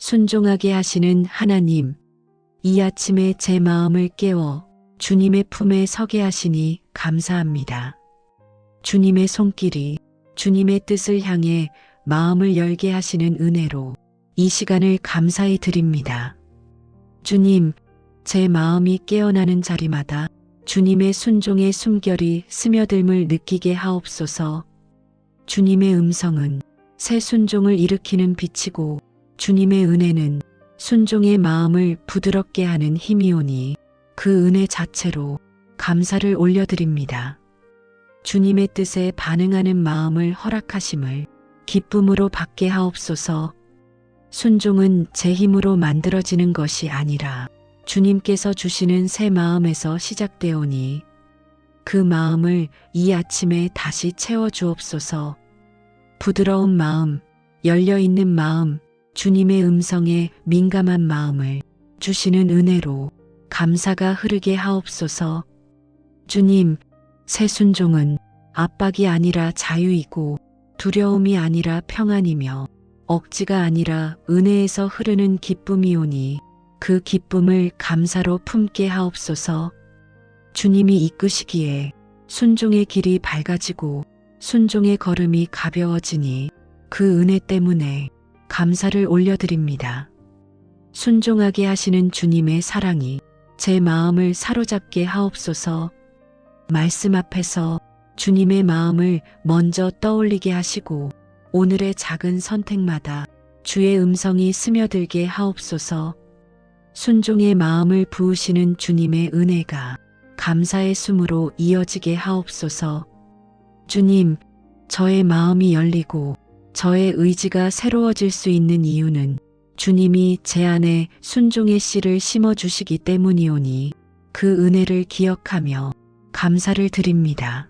순종하게 하시는 하나님, 이 아침에 제 마음을 깨워 주님의 품에 서게 하시니 감사합니다. 주님의 손길이 주님의 뜻을 향해 마음을 열게 하시는 은혜로 이 시간을 감사히 드립니다. 주님, 제 마음이 깨어나는 자리마다 주님의 순종의 숨결이 스며듦을 느끼게 하옵소서. 주님의 음성은 새 순종을 일으키는 빛이고 주님의 은혜는 순종의 마음을 부드럽게 하는 힘이오니 그 은혜 자체로 감사를 올려드립니다. 주님의 뜻에 반응하는 마음을 허락하심을 기쁨으로 받게 하옵소서. 순종은 제 힘으로 만들어지는 것이 아니라 주님께서 주시는 새 마음에서 시작되오니 그 마음을 이 아침에 다시 채워주옵소서. 부드러운 마음, 열려있는 마음, 주님의 음성에 민감한 마음을 주시는 은혜로 감사가 흐르게 하옵소서. 주님, 새 순종은 압박이 아니라 자유이고 두려움이 아니라 평안이며 억지가 아니라 은혜에서 흐르는 기쁨이오니 그 기쁨을 감사로 품게 하옵소서. 주님이 이끄시기에 순종의 길이 밝아지고 순종의 걸음이 가벼워지니 그 은혜 때문에 감사를 올려드립니다. 순종하게 하시는 주님의 사랑이 제 마음을 사로잡게 하옵소서. 말씀 앞에서 주님의 마음을 먼저 떠올리게 하시고 오늘의 작은 선택마다 주의 음성이 스며들게 하옵소서. 순종의 마음을 부으시는 주님의 은혜가 감사의 숨으로 이어지게 하옵소서. 주님, 저의 마음이 열리고 저의 의지가 새로워질 수 있는 이유는 주님이 제 안에 순종의 씨를 심어주시기 때문이오니 그 은혜를 기억하며 감사를 드립니다.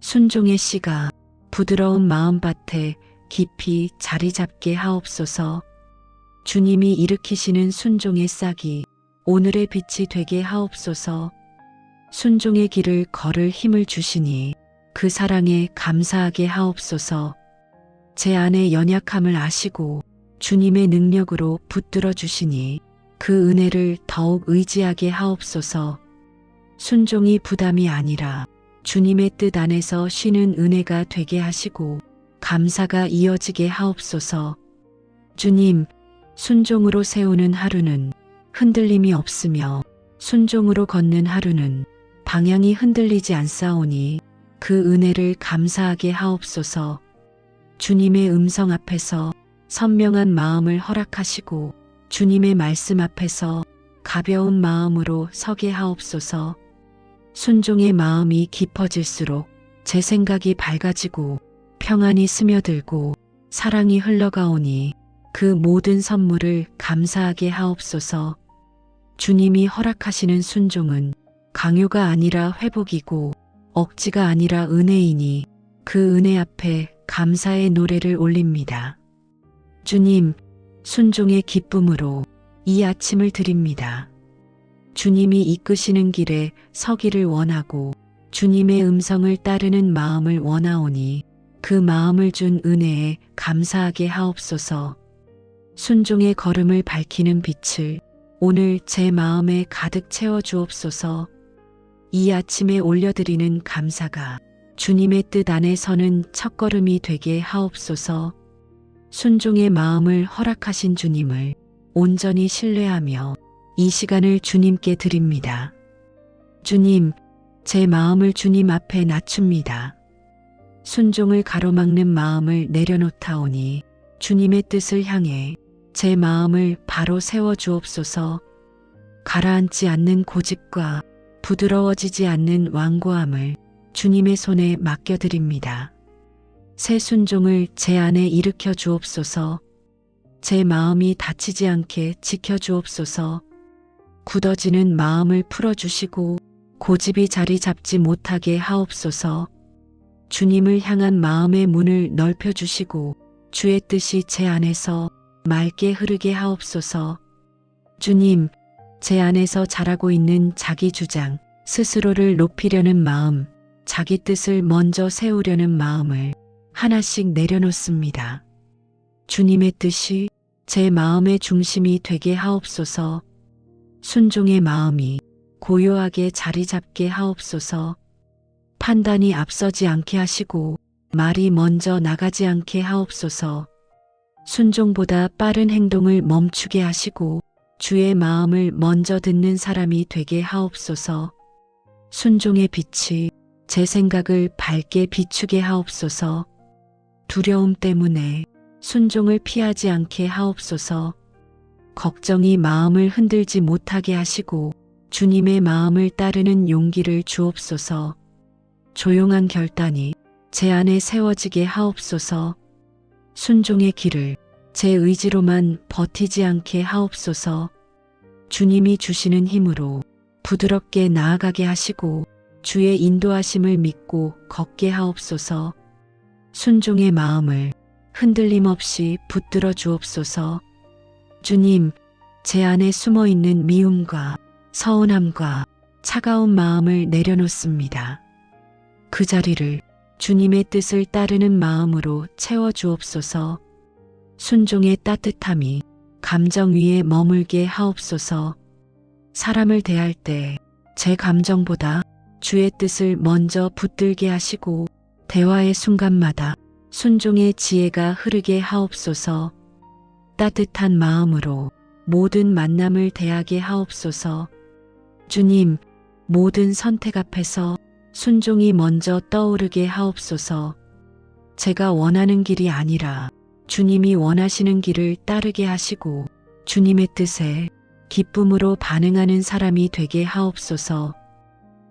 순종의 씨가 부드러운 마음밭에 깊이 자리 잡게 하옵소서. 주님이 일으키시는 순종의 싹이 오늘의 빛이 되게 하옵소서. 순종의 길을 걸을 힘을 주시니 그 사랑에 감사하게 하옵소서. 제 안의 연약함을 아시고 주님의 능력으로 붙들어 주시니 그 은혜를 더욱 의지하게 하옵소서. 순종이 부담이 아니라 주님의 뜻 안에서 쉬는 은혜가 되게 하시고 감사가 이어지게 하옵소서. 주님, 순종으로 세우는 하루는 흔들림이 없으며 순종으로 걷는 하루는 방향이 흔들리지 않사오니 그 은혜를 감사하게 하옵소서. 주님의 음성 앞에서 선명한 마음을 허락하시고 주님의 말씀 앞에서 가벼운 마음으로 서게 하옵소서. 순종의 마음이 깊어질수록 제 생각이 밝아지고 평안이 스며들고 사랑이 흘러가오니 그 모든 선물을 감사하게 하옵소서. 주님이 허락하시는 순종은 강요가 아니라 회복이고 억지가 아니라 은혜이니 그 은혜 앞에 감사의 노래를 올립니다. 주님, 순종의 기쁨으로 이 아침을 드립니다. 주님이 이끄시는 길에 서기를 원하고 주님의 음성을 따르는 마음을 원하오니 그 마음을 준 은혜에 감사하게 하옵소서. 순종의 걸음을 밝히는 빛을 오늘 제 마음에 가득 채워 주옵소서. 이 아침에 올려드리는 감사가 주님의 뜻 안에 서는 첫걸음이 되게 하옵소서. 순종의 마음을 허락하신 주님을 온전히 신뢰하며 이 시간을 주님께 드립니다. 주님, 제 마음을 주님 앞에 낮춥니다. 순종을 가로막는 마음을 내려놓다오니 주님의 뜻을 향해 제 마음을 바로 세워 주옵소서. 가라앉지 않는 고집과 부드러워지지 않는 완고함을 주님의 손에 맡겨드립니다. 새 순종을 제 안에 일으켜 주옵소서. 제 마음이 다치지 않게 지켜 주옵소서. 굳어지는 마음을 풀어주시고 고집이 자리 잡지 못하게 하옵소서. 주님을 향한 마음의 문을 넓혀주시고 주의 뜻이 제 안에서 맑게 흐르게 하옵소서. 주님, 제 안에서 자라고 있는 자기 주장, 스스로를 높이려는 마음, 자기 뜻을 먼저 세우려는 마음을 하나씩 내려놓습니다. 주님의 뜻이 제 마음의 중심이 되게 하옵소서. 순종의 마음이 고요하게 자리 잡게 하옵소서. 판단이 앞서지 않게 하시고 말이 먼저 나가지 않게 하옵소서. 순종보다 빠른 행동을 멈추게 하시고 주의 마음을 먼저 듣는 사람이 되게 하옵소서. 순종의 빛이 제 생각을 밝게 비추게 하옵소서. 두려움 때문에 순종을 피하지 않게 하옵소서. 걱정이 마음을 흔들지 못하게 하시고 주님의 마음을 따르는 용기를 주옵소서. 조용한 결단이 제 안에 세워지게 하옵소서. 순종의 길을 제 의지로만 버티지 않게 하옵소서. 주님이 주시는 힘으로 부드럽게 나아가게 하시고 주의 인도하심을 믿고 걷게 하옵소서. 순종의 마음을 흔들림 없이 붙들어 주옵소서. 주님, 제 안에 숨어 있는 미움과 서운함과 차가운 마음을 내려놓습니다. 그 자리를 주님의 뜻을 따르는 마음으로 채워 주옵소서. 순종의 따뜻함이 감정 위에 머물게 하옵소서. 사람을 대할 때 제 감정보다 주의 뜻을 먼저 붙들게 하시고 대화의 순간마다 순종의 지혜가 흐르게 하옵소서. 따뜻한 마음으로 모든 만남을 대하게 하옵소서. 주님, 모든 선택 앞에서 순종이 먼저 떠오르게 하옵소서. 제가 원하는 길이 아니라 주님이 원하시는 길을 따르게 하시고 주님의 뜻에 기쁨으로 반응하는 사람이 되게 하옵소서.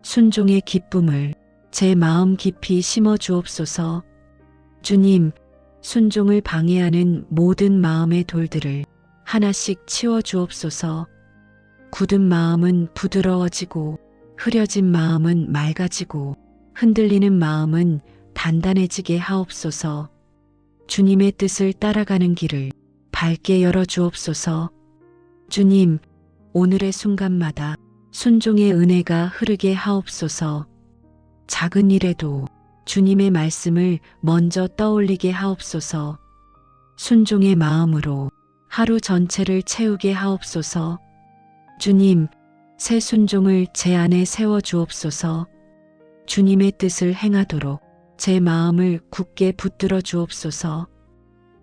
순종의 기쁨을 제 마음 깊이 심어 주옵소서. 주님, 순종을 방해하는 모든 마음의 돌들을 하나씩 치워 주옵소서. 굳은 마음은 부드러워지고 흐려진 마음은 맑아지고 흔들리는 마음은 단단해지게 하옵소서. 주님의 뜻을 따라가는 길을 밝게 열어 주옵소서. 주님, 오늘의 순간마다 순종의 은혜가 흐르게 하옵소서. 작은 일에도 주님의 말씀을 먼저 떠올리게 하옵소서. 순종의 마음으로 하루 전체를 채우게 하옵소서. 주님, 새 순종을 제 안에 세워 주옵소서. 주님의 뜻을 행하도록 제 마음을 굳게 붙들어 주옵소서.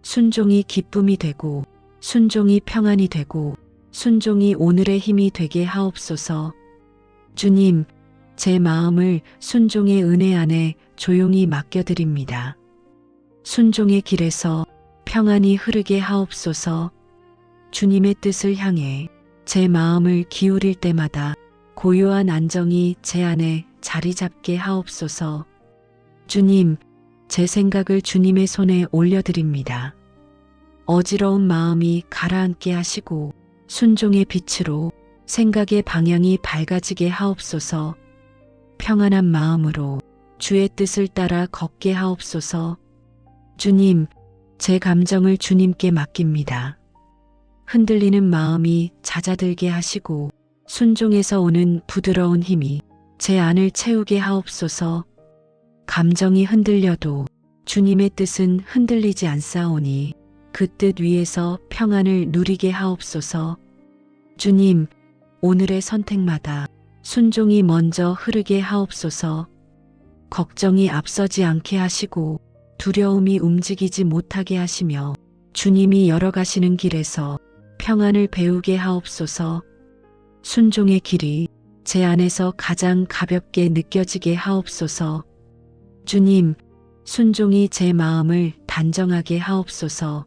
순종이 기쁨이 되고 순종이 평안이 되고 순종이 오늘의 힘이 되게 하옵소서. 주님, 제 마음을 순종의 은혜 안에 조용히 맡겨드립니다. 순종의 길에서 평안이 흐르게 하옵소서. 주님의 뜻을 향해 제 마음을 기울일 때마다 고요한 안정이 제 안에 자리 잡게 하옵소서. 주님, 제 생각을 주님의 손에 올려드립니다. 어지러운 마음이 가라앉게 하시고 순종의 빛으로 생각의 방향이 밝아지게 하옵소서. 평안한 마음으로 주의 뜻을 따라 걷게 하옵소서. 주님, 제 감정을 주님께 맡깁니다. 흔들리는 마음이 잦아들게 하시고 순종에서 오는 부드러운 힘이 제 안을 채우게 하옵소서. 감정이 흔들려도 주님의 뜻은 흔들리지 않사오니 그 뜻 위에서 평안을 누리게 하옵소서. 주님, 오늘의 선택마다 순종이 먼저 흐르게 하옵소서. 걱정이 앞서지 않게 하시고 두려움이 움직이지 못하게 하시며 주님이 열어가시는 길에서 평안을 배우게 하옵소서. 순종의 길이 제 안에서 가장 가볍게 느껴지게 하옵소서. 주님, 순종이 제 마음을 단정하게 하옵소서.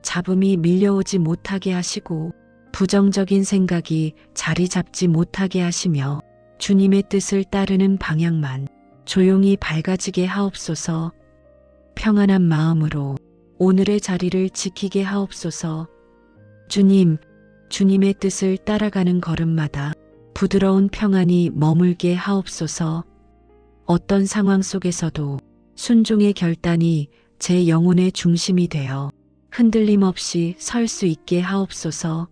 잡음이 밀려오지 못하게 하시고 부정적인 생각이 자리 잡지 못하게 하시며 주님의 뜻을 따르는 방향만 조용히 밝아지게 하옵소서. 평안한 마음으로 오늘의 자리를 지키게 하옵소서. 주님, 주님의 뜻을 따라가는 걸음마다 부드러운 평안이 머물게 하옵소서. 어떤 상황 속에서도 순종의 결단이 제 영혼의 중심이 되어 흔들림 없이 설 수 있게 하옵소서.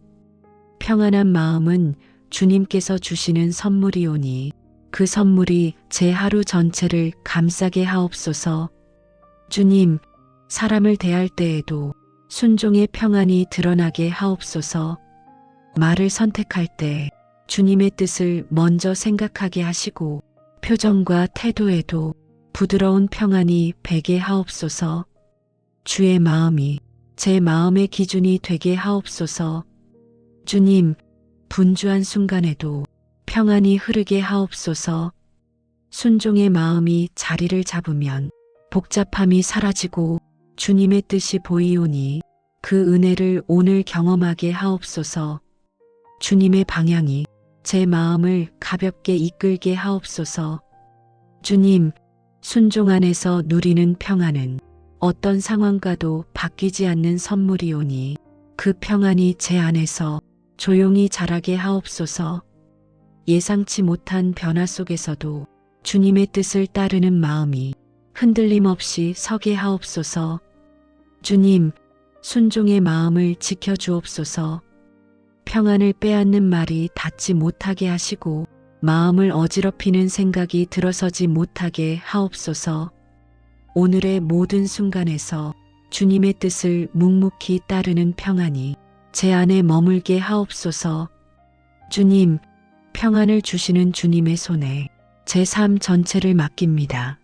평안한 마음은 주님께서 주시는 선물이오니 그 선물이 제 하루 전체를 감싸게 하옵소서. 주님, 사람을 대할 때에도 순종의 평안이 드러나게 하옵소서. 말을 선택할 때 주님의 뜻을 먼저 생각하게 하시고 표정과 태도에도 부드러운 평안이 배게 하옵소서. 주의 마음이 제 마음의 기준이 되게 하옵소서. 주님, 분주한 순간에도 평안이 흐르게 하옵소서. 순종의 마음이 자리를 잡으면 복잡함이 사라지고 주님의 뜻이 보이오니 그 은혜를 오늘 경험하게 하옵소서. 주님의 방향이 제 마음을 가볍게 이끌게 하옵소서. 주님, 순종 안에서 누리는 평안은 어떤 상황과도 바뀌지 않는 선물이오니 그 평안이 제 안에서 조용히 자라게 하옵소서. 예상치 못한 변화 속에서도 주님의 뜻을 따르는 마음이 흔들림 없이 서게 하옵소서. 주님, 순종의 마음을 지켜주옵소서. 평안을 빼앗는 말이 닿지 못하게 하시고 마음을 어지럽히는 생각이 들어서지 못하게 하옵소서. 오늘의 모든 순간에서 주님의 뜻을 묵묵히 따르는 평안이 제 안에 머물게 하옵소서. 주님, 평안을 주시는 주님의 손에 제 삶 전체를 맡깁니다.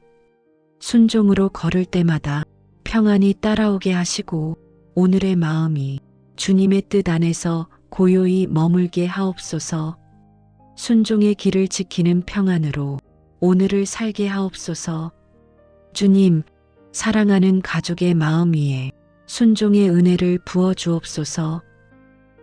순종으로 걸을 때마다 평안이 따라오게 하시고 오늘의 마음이 주님의 뜻 안에서 고요히 머물게 하옵소서. 순종의 길을 지키는 평안으로 오늘을 살게 하옵소서. 주님, 사랑하는 가족의 마음 위에 순종의 은혜를 부어 주옵소서.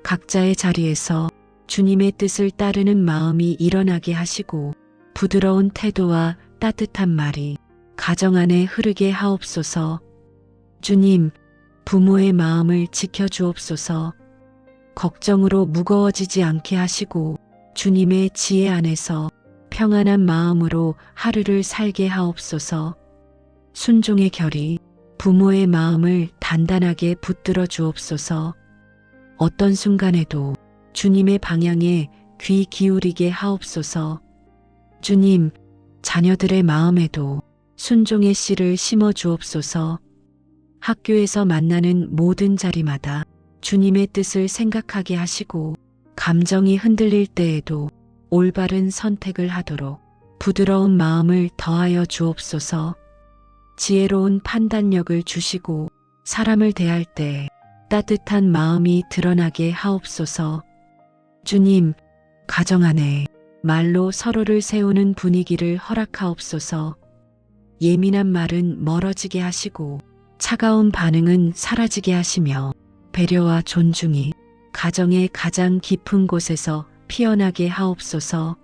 각자의 자리에서 주님의 뜻을 따르는 마음이 일어나게 하시고 부드러운 태도와 따뜻한 말이 가정 안에 흐르게 하옵소서. 주님, 부모의 마음을 지켜주옵소서. 걱정으로 무거워지지 않게 하시고 주님의 지혜 안에서 평안한 마음으로 하루를 살게 하옵소서. 순종의 결이 부모의 마음을 단단하게 붙들어 주옵소서. 어떤 순간에도 주님의 방향에 귀 기울이게 하옵소서. 주님, 자녀들의 마음에도 순종의 씨를 심어 주옵소서. 학교에서 만나는 모든 자리마다 주님의 뜻을 생각하게 하시고 감정이 흔들릴 때에도 올바른 선택을 하도록 부드러운 마음을 더하여 주옵소서. 지혜로운 판단력을 주시고 사람을 대할 때 따뜻한 마음이 드러나게 하옵소서. 주님, 가정 안에 말로 서로를 세우는 분위기를 허락하옵소서. 예민한 말은 멀어지게 하시고 차가운 반응은 사라지게 하시며 배려와 존중이 가정의 가장 깊은 곳에서 피어나게 하옵소서.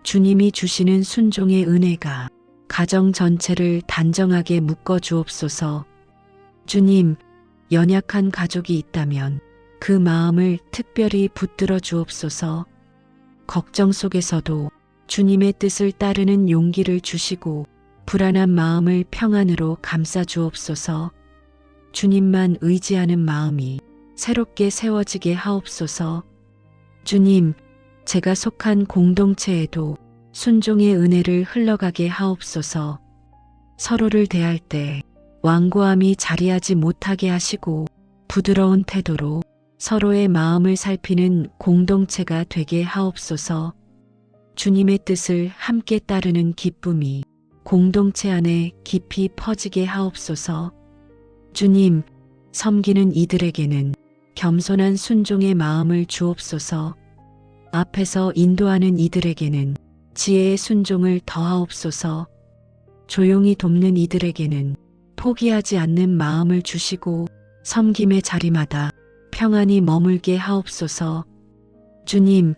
주님이 주시는 순종의 은혜가 가정 전체를 단정하게 묶어 주옵소서. 주님, 연약한 가족이 있다면 그 마음을 특별히 붙들어 주옵소서. 걱정 속에서도 주님의 뜻을 따르는 용기를 주시고 불안한 마음을 평안으로 감싸 주옵소서. 주님만 의지하는 마음이 새롭게 세워지게 하옵소서. 주님, 제가 속한 공동체에도 순종의 은혜를 흘러가게 하옵소서. 서로를 대할 때 완고함이 자리하지 못하게 하시고 부드러운 태도로 서로의 마음을 살피는 공동체가 되게 하옵소서. 주님의 뜻을 함께 따르는 기쁨이 공동체 안에 깊이 퍼지게 하옵소서. 주님, 섬기는 이들에게는 겸손한 순종의 마음을 주옵소서. 앞에서 인도하는 이들에게는 지혜의 순종을 더하옵소서. 조용히 돕는 이들에게는 포기하지 않는 마음을 주시고 섬김의 자리마다 평안히 머물게 하옵소서. 주님,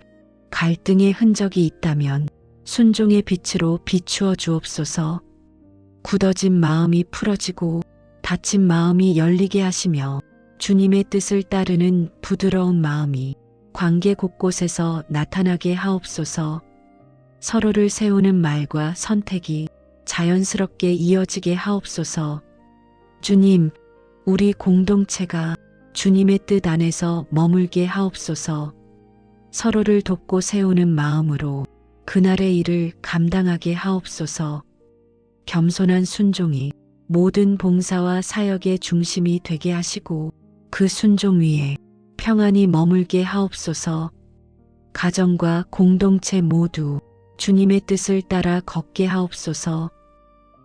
갈등의 흔적이 있다면 순종의 빛으로 비추어 주옵소서. 굳어진 마음이 풀어지고 닫힌 마음이 열리게 하시며 주님의 뜻을 따르는 부드러운 마음이 관계 곳곳에서 나타나게 하옵소서. 서로를 세우는 말과 선택이 자연스럽게 이어지게 하옵소서. 주님, 우리 공동체가 주님의 뜻 안에서 머물게 하옵소서. 서로를 돕고 세우는 마음으로 그날의 일을 감당하게 하옵소서. 겸손한 순종이 모든 봉사와 사역의 중심이 되게 하시고 그 순종 위에 평안이 머물게 하옵소서. 가정과 공동체 모두 주님의 뜻을 따라 걷게 하옵소서.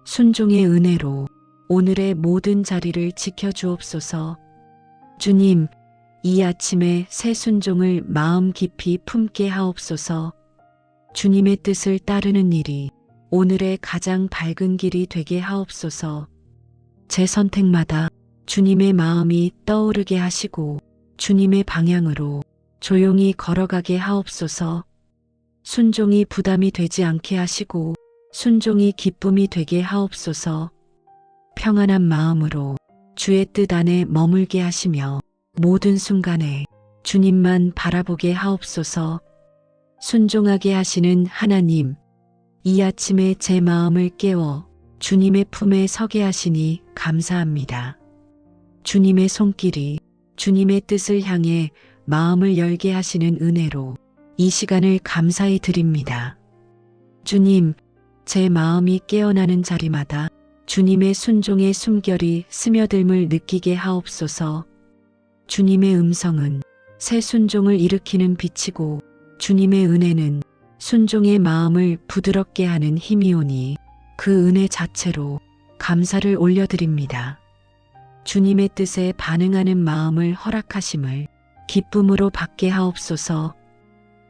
순종의 은혜로 오늘의 모든 자리를 지켜주옵소서. 주님, 이 아침에 새 순종을 마음 깊이 품게 하옵소서. 주님의 뜻을 따르는 일이 오늘의 가장 밝은 길이 되게 하옵소서. 제 선택마다 주님의 마음이 떠오르게 하시고 주님의 방향으로 조용히 걸어가게 하옵소서. 순종이 부담이 되지 않게 하시고 순종이 기쁨이 되게 하옵소서. 평안한 마음으로 주의 뜻 안에 머물게 하시며 모든 순간에 주님만 바라보게 하옵소서. 순종하게 하시는 하나님, 이 아침에 제 마음을 깨워 주님의 품에 서게 하시니 감사합니다. 주님의 손길이 주님의 뜻을 향해 마음을 열게 하시는 은혜로 이 시간을 감사히 드립니다. 주님, 제 마음이 깨어나는 자리마다 주님의 순종의 숨결이 스며듦을 느끼게 하옵소서. 주님의 음성은 새 순종을 일으키는 빛이고 주님의 은혜는 순종의 마음을 부드럽게 하는 힘이오니 그 은혜 자체로 감사를 올려드립니다. 주님의 뜻에 반응하는 마음을 허락하심을 기쁨으로 받게 하옵소서.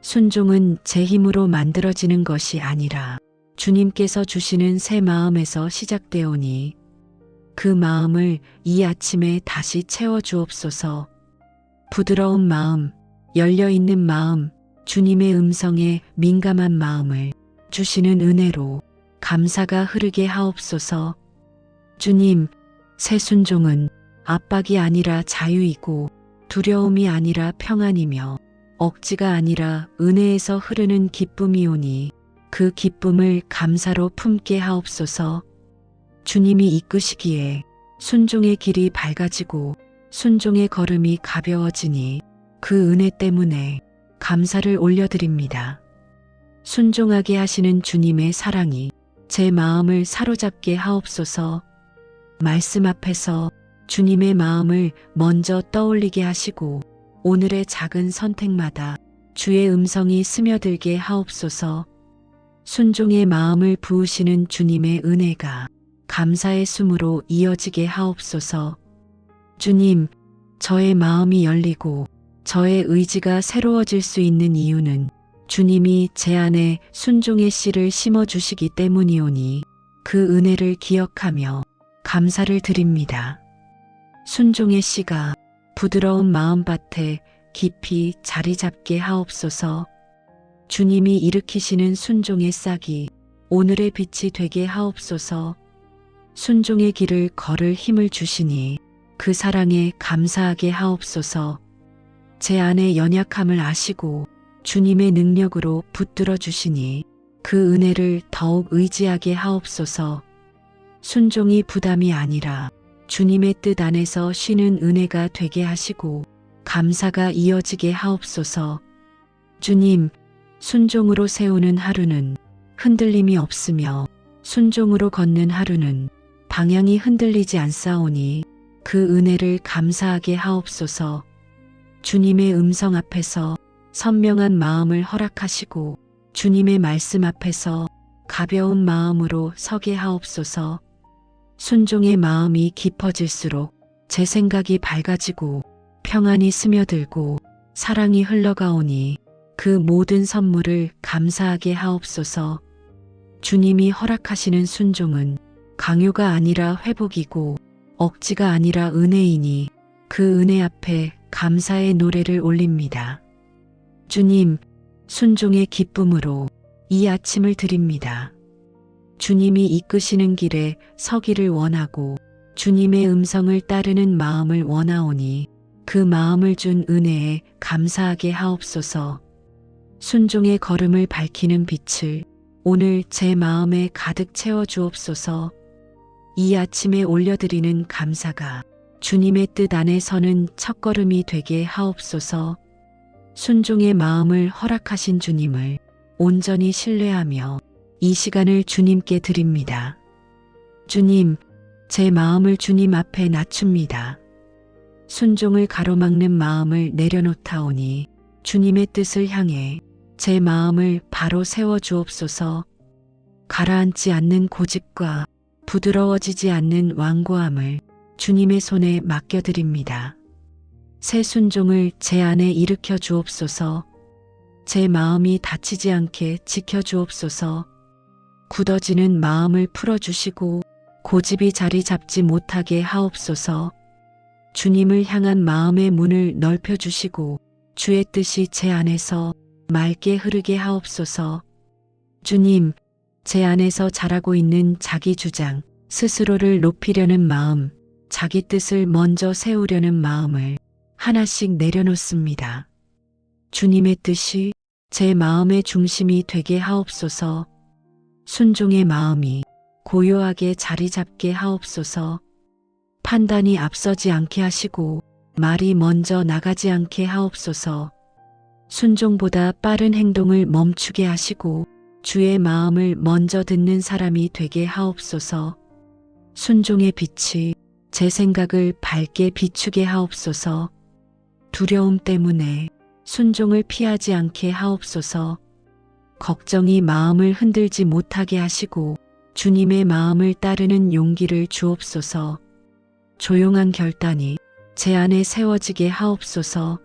순종은 제 힘으로 만들어지는 것이 아니라 주님께서 주시는 새 마음에서 시작되오니 그 마음을 이 아침에 다시 채워주옵소서. 부드러운 마음, 열려있는 마음, 주님의 음성에 민감한 마음을 주시는 은혜로 감사가 흐르게 하옵소서. 주님, 새 순종은 압박이 아니라 자유이고 두려움이 아니라 평안이며 억지가 아니라 은혜에서 흐르는 기쁨이오니 그 기쁨을 감사로 품게 하옵소서. 주님이 이끄시기에 순종의 길이 밝아지고 순종의 걸음이 가벼워지니 그 은혜 때문에 감사를 올려드립니다. 순종하게 하시는 주님의 사랑이 제 마음을 사로잡게 하옵소서. 말씀 앞에서 주님의 마음을 먼저 떠올리게 하시고 오늘의 작은 선택마다 주의 음성이 스며들게 하옵소서. 순종의 마음을 부으시는 주님의 은혜가 감사의 숨으로 이어지게 하옵소서. 주님, 저의 마음이 열리고 저의 의지가 새로워질 수 있는 이유는 주님이 제 안에 순종의 씨를 심어주시기 때문이오니 그 은혜를 기억하며 감사를 드립니다. 순종의 씨가 부드러운 마음밭에 깊이 자리 잡게 하옵소서. 주님이 일으키시는 순종의 싹이 오늘의 빛이 되게 하옵소서. 순종의 길을 걸을 힘을 주시니 그 사랑에 감사하게 하옵소서. 제 안의 연약함을 아시고 주님의 능력으로 붙들어 주시니 그 은혜를 더욱 의지하게 하옵소서. 순종이 부담이 아니라 주님의 뜻 안에서 쉬는 은혜가 되게 하시고 감사가 이어지게 하옵소서. 주님, 순종으로 세우는 하루는 흔들림이 없으며 순종으로 걷는 하루는 방향이 흔들리지 않사오니 그 은혜를 감사하게 하옵소서. 주님의 음성 앞에서 선명한 마음을 허락하시고 주님의 말씀 앞에서 가벼운 마음으로 서게 하옵소서. 순종의 마음이 깊어질수록 제 생각이 밝아지고 평안이 스며들고 사랑이 흘러가오니 그 모든 선물을 감사하게 하옵소서. 주님이 허락하시는 순종은 강요가 아니라 회복이고 억지가 아니라 은혜이니 그 은혜 앞에 감사의 노래를 올립니다. 주님, 순종의 기쁨으로 이 아침을 드립니다. 주님이 이끄시는 길에 서기를 원하고 주님의 음성을 따르는 마음을 원하오니 그 마음을 준 은혜에 감사하게 하옵소서. 순종의 걸음을 밝히는 빛을 오늘 제 마음에 가득 채워 주옵소서. 이 아침에 올려드리는 감사가 주님의 뜻 안에 서는 첫걸음이 되게 하옵소서. 순종의 마음을 허락하신 주님을 온전히 신뢰하며 이 시간을 주님께 드립니다. 주님, 제 마음을 주님 앞에 낮춥니다. 순종을 가로막는 마음을 내려놓다오니 주님의 뜻을 향해 제 마음을 바로 세워 주옵소서. 가라앉지 않는 고집과 부드러워지지 않는 완고함을 주님의 손에 맡겨드립니다. 새 순종을 제 안에 일으켜 주옵소서. 제 마음이 다치지 않게 지켜 주옵소서. 굳어지는 마음을 풀어주시고 고집이 자리 잡지 못하게 하옵소서. 주님을 향한 마음의 문을 넓혀주시고 주의 뜻이 제 안에서 맑게 흐르게 하옵소서. 주님, 제 안에서 자라고 있는 자기 주장, 스스로를 높이려는 마음, 자기 뜻을 먼저 세우려는 마음을 하나씩 내려놓습니다. 주님의 뜻이 제 마음의 중심이 되게 하옵소서. 순종의 마음이 고요하게 자리 잡게 하옵소서. 판단이 앞서지 않게 하시고 말이 먼저 나가지 않게 하옵소서. 순종보다 빠른 행동을 멈추게 하시고 주의 마음을 먼저 듣는 사람이 되게 하옵소서. 순종의 빛이 제 생각을 밝게 비추게 하옵소서. 두려움 때문에 순종을 피하지 않게 하옵소서. 걱정이 마음을 흔들지 못하게 하시고 주님의 마음을 따르는 용기를 주옵소서. 조용한 결단이 제 안에 세워지게 하옵소서.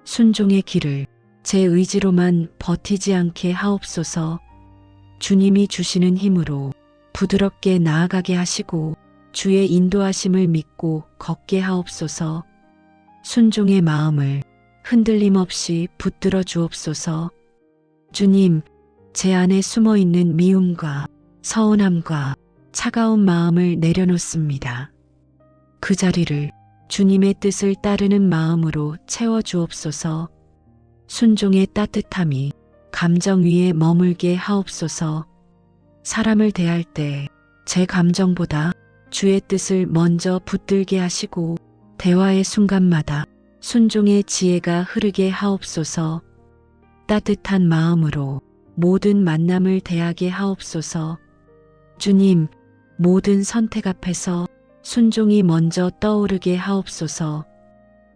순종의 길을 제 의지로만 버티지 않게 하옵소서. 주님이 주시는 힘으로 부드럽게 나아가게 하시고 주의 인도하심을 믿고 걷게 하옵소서. 순종의 마음을 흔들림 없이 붙들어 주옵소서. 주님, 제 안에 숨어 있는 미움과 서운함과 차가운 마음을 내려놓습니다. 그 자리를 주님의 뜻을 따르는 마음으로 채워 주옵소서. 순종의 따뜻함이 감정 위에 머물게 하옵소서. 사람을 대할 때 제 감정보다 주의 뜻을 먼저 붙들게 하시고 대화의 순간마다 순종의 지혜가 흐르게 하옵소서. 따뜻한 마음으로 모든 만남을 대하게 하옵소서. 주님, 모든 선택 앞에서 순종이 먼저 떠오르게 하옵소서.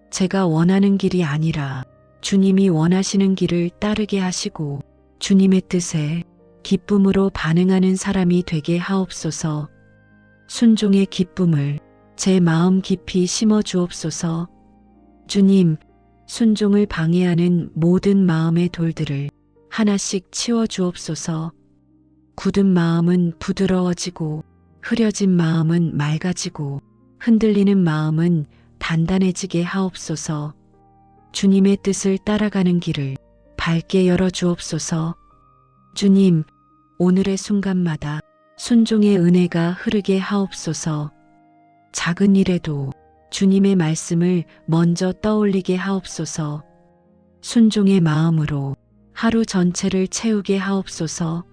제가 원하는 길이 아니라 주님이 원하시는 길을 따르게 하시고 주님의 뜻에 기쁨으로 반응하는 사람이 되게 하옵소서. 순종의 기쁨을 제 마음 깊이 심어 주옵소서. 주님, 순종을 방해하는 모든 마음의 돌들을 하나씩 치워 주옵소서. 굳은 마음은 부드러워지고 흐려진 마음은 맑아지고 흔들리는 마음은 단단해지게 하옵소서. 주님의 뜻을 따라가는 길을 밝게 열어 주옵소서. 주님, 오늘의 순간마다 순종의 은혜가 흐르게 하옵소서. 작은 일에도 주님의 말씀을 먼저 떠올리게 하옵소서. 순종의 마음으로 하루 전체를 채우게 하옵소서.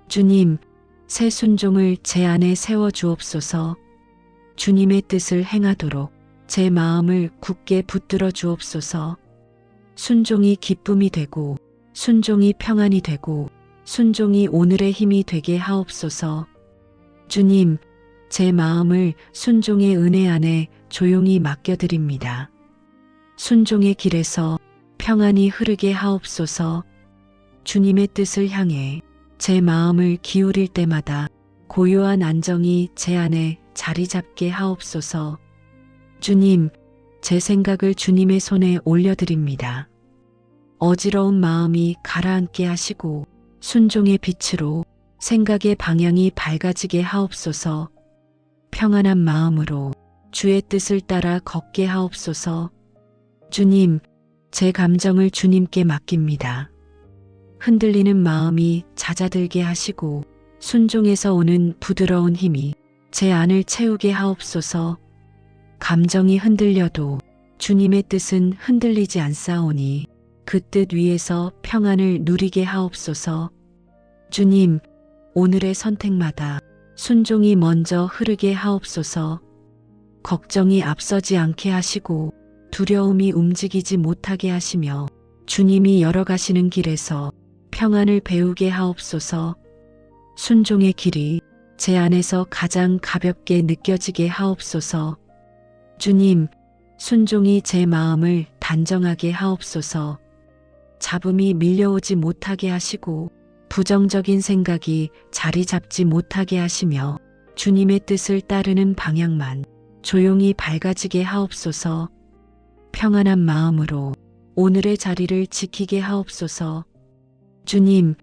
주님, 새 순종을 제 안에 세워 주옵소서. 주님의 뜻을 행하도록 제 마음을 굳게 붙들어 주옵소서. 순종이 기쁨이 되고 순종이 평안이 되고 순종이 오늘의 힘이 되게 하옵소서. 주님, 제 마음을 순종의 은혜 안에 조용히 맡겨드립니다. 순종의 길에서 평안이 흐르게 하옵소서. 주님의 뜻을 향해 제 마음을 기울일 때마다 고요한 안정이 제 안에 자리 잡게 하옵소서. 주님, 제 생각을 주님의 손에 올려드립니다. 어지러운 마음이 가라앉게 하시고 순종의 빛으로 생각의 방향이 밝아지게 하옵소서. 평안한 마음으로 주의 뜻을 따라 걷게 하옵소서. 주님, 제 감정을 주님께 맡깁니다. 흔들리는 마음이 잦아들게 하시고 순종에서 오는 부드러운 힘이 제 안을 채우게 하옵소서. 감정이 흔들려도 주님의 뜻은 흔들리지 않사오니 그 뜻 위에서 평안을 누리게 하옵소서. 주님, 오늘의 선택마다 순종이 먼저 흐르게 하옵소서. 걱정이 앞서지 않게 하시고 두려움이 움직이지 못하게 하시며 주님이 열어가시는 길에서 평안을 배우게 하옵소서. 순종의 길이 제 안에서 가장 가볍게 느껴지게 하옵소서. 주님, 순종이 제 마음을 단정하게 하옵소서. 잡음이 밀려오지 못하게 하시고 부정적인 생각이 자리 잡지 못하게 하시며 주님의 뜻을 따르는 방향만 조용히 밝아지게 하옵소서. 평안한 마음으로 오늘의 자리를 지키게 하옵소서. 주님,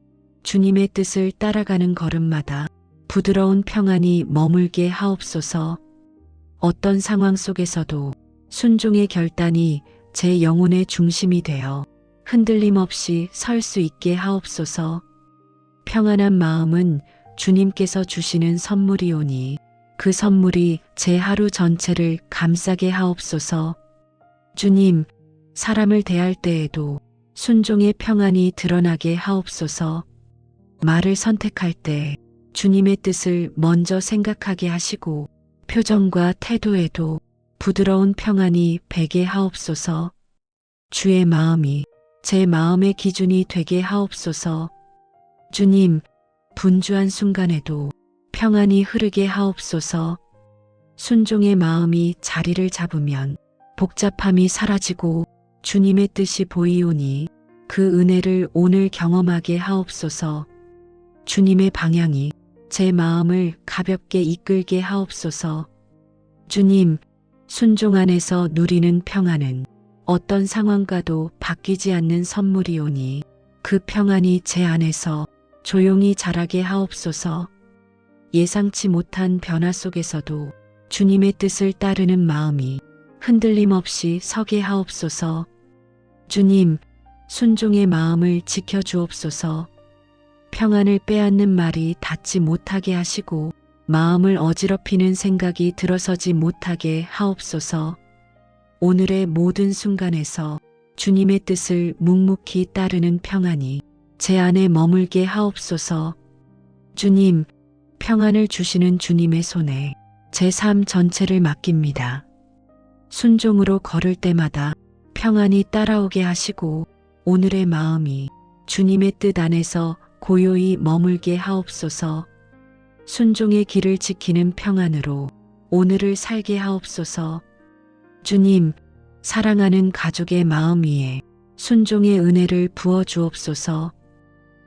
주님의 뜻을 따라가는 걸음마다 부드러운 평안이 머물게 하옵소서. 어떤 상황 속에서도 순종의 결단이 제 영혼의 중심이 되어 흔들림 없이 설 수 있게 하옵소서. 평안한 마음은 주님께서 주시는 선물이오니 그 선물이 제 하루 전체를 감싸게 하옵소서. 주님, 사람을 대할 때에도 순종의 평안이 드러나게 하옵소서. 말을 선택할 때 주님의 뜻을 먼저 생각하게 하시고 표정과 태도에도 부드러운 평안이 배게 하옵소서. 주의 마음이 제 마음의 기준이 되게 하옵소서. 주님, 분주한 순간에도 평안이 흐르게 하옵소서. 순종의 마음이 자리를 잡으면 복잡함이 사라지고 주님의 뜻이 보이오니 그 은혜를 오늘 경험하게 하옵소서. 주님의 방향이 제 마음을 가볍게 이끌게 하옵소서. 주님, 순종 안에서 누리는 평안은 어떤 상황과도 바뀌지 않는 선물이오니 그 평안이 제 안에서 조용히 자라게 하옵소서. 예상치 못한 변화 속에서도 주님의 뜻을 따르는 마음이 흔들림 없이 서게 하옵소서. 주님, 순종의 마음을 지켜주옵소서. 평안을 빼앗는 말이 닿지 못하게 하시고 마음을 어지럽히는 생각이 들어서지 못하게 하옵소서. 오늘의 모든 순간에서 주님의 뜻을 묵묵히 따르는 평안이 제 안에 머물게 하옵소서. 주님, 평안을 주시는 주님의 손에 제 삶 전체를 맡깁니다. 순종으로 걸을 때마다 평안이 따라오게 하시고 오늘의 마음이 주님의 뜻 안에서 고요히 머물게 하옵소서. 순종의 길을 지키는 평안으로 오늘을 살게 하옵소서. 주님, 사랑하는 가족의 마음 위에 순종의 은혜를 부어 주옵소서.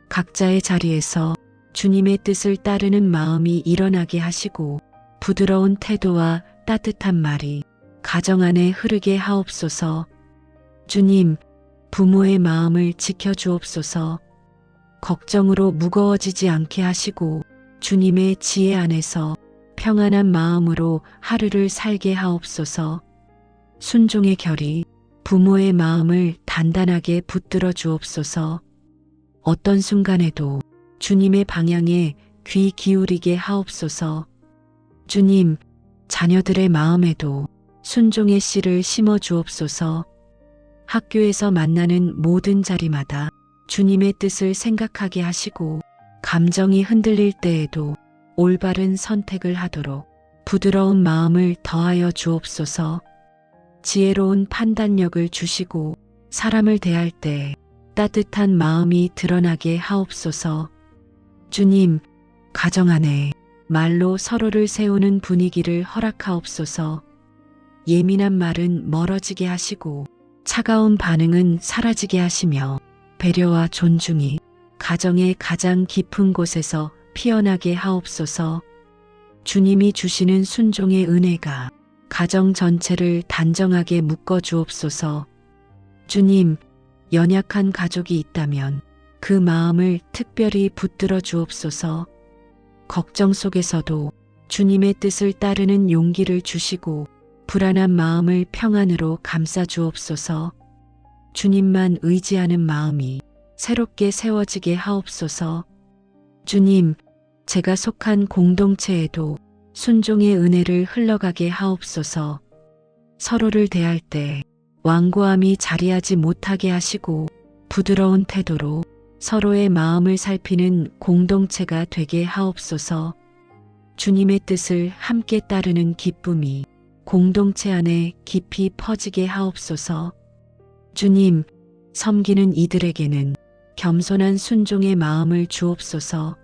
각자의 자리에서 주님의 뜻을 따르는 마음이 일어나게 하시고 부드러운 태도와 따뜻한 말이 가정 안에 흐르게 하옵소서. 주님, 부모의 마음을 지켜주옵소서. 걱정으로 무거워지지 않게 하시고 주님의 지혜 안에서 평안한 마음으로 하루를 살게 하옵소서. 순종의 결이 부모의 마음을 단단하게 붙들어 주옵소서. 어떤 순간에도 주님의 방향에 귀 기울이게 하옵소서. 주님, 자녀들의 마음에도 순종의 씨를 심어 주옵소서. 학교에서 만나는 모든 자리마다 주님의 뜻을 생각하게 하시고 감정이 흔들릴 때에도 올바른 선택을 하도록 부드러운 마음을 더하여 주옵소서. 지혜로운 판단력을 주시고 사람을 대할 때 따뜻한 마음이 드러나게 하옵소서. 주님, 가정 안에 말로 서로를 세우는 분위기를 허락하옵소서. 예민한 말은 멀어지게 하시고 차가운 반응은 사라지게 하시며 배려와 존중이 가정의 가장 깊은 곳에서 피어나게 하옵소서. 주님이 주시는 순종의 은혜가 가정 전체를 단정하게 묶어 주옵소서. 주님, 연약한 가족이 있다면 그 마음을 특별히 붙들어 주옵소서. 걱정 속에서도 주님의 뜻을 따르는 용기를 주시고 불안한 마음을 평안으로 감싸 주옵소서. 주님만 의지하는 마음이 새롭게 세워지게 하옵소서. 주님, 제가 속한 공동체에도 순종의 은혜를 흘러가게 하옵소서. 서로를 대할 때 완고함이 자리하지 못하게 하시고 부드러운 태도로 서로의 마음을 살피는 공동체가 되게 하옵소서. 주님의 뜻을 함께 따르는 기쁨이 공동체 안에 깊이 퍼지게 하옵소서. 주님, 섬기는 이들에게는 겸손한 순종의 마음을 주옵소서.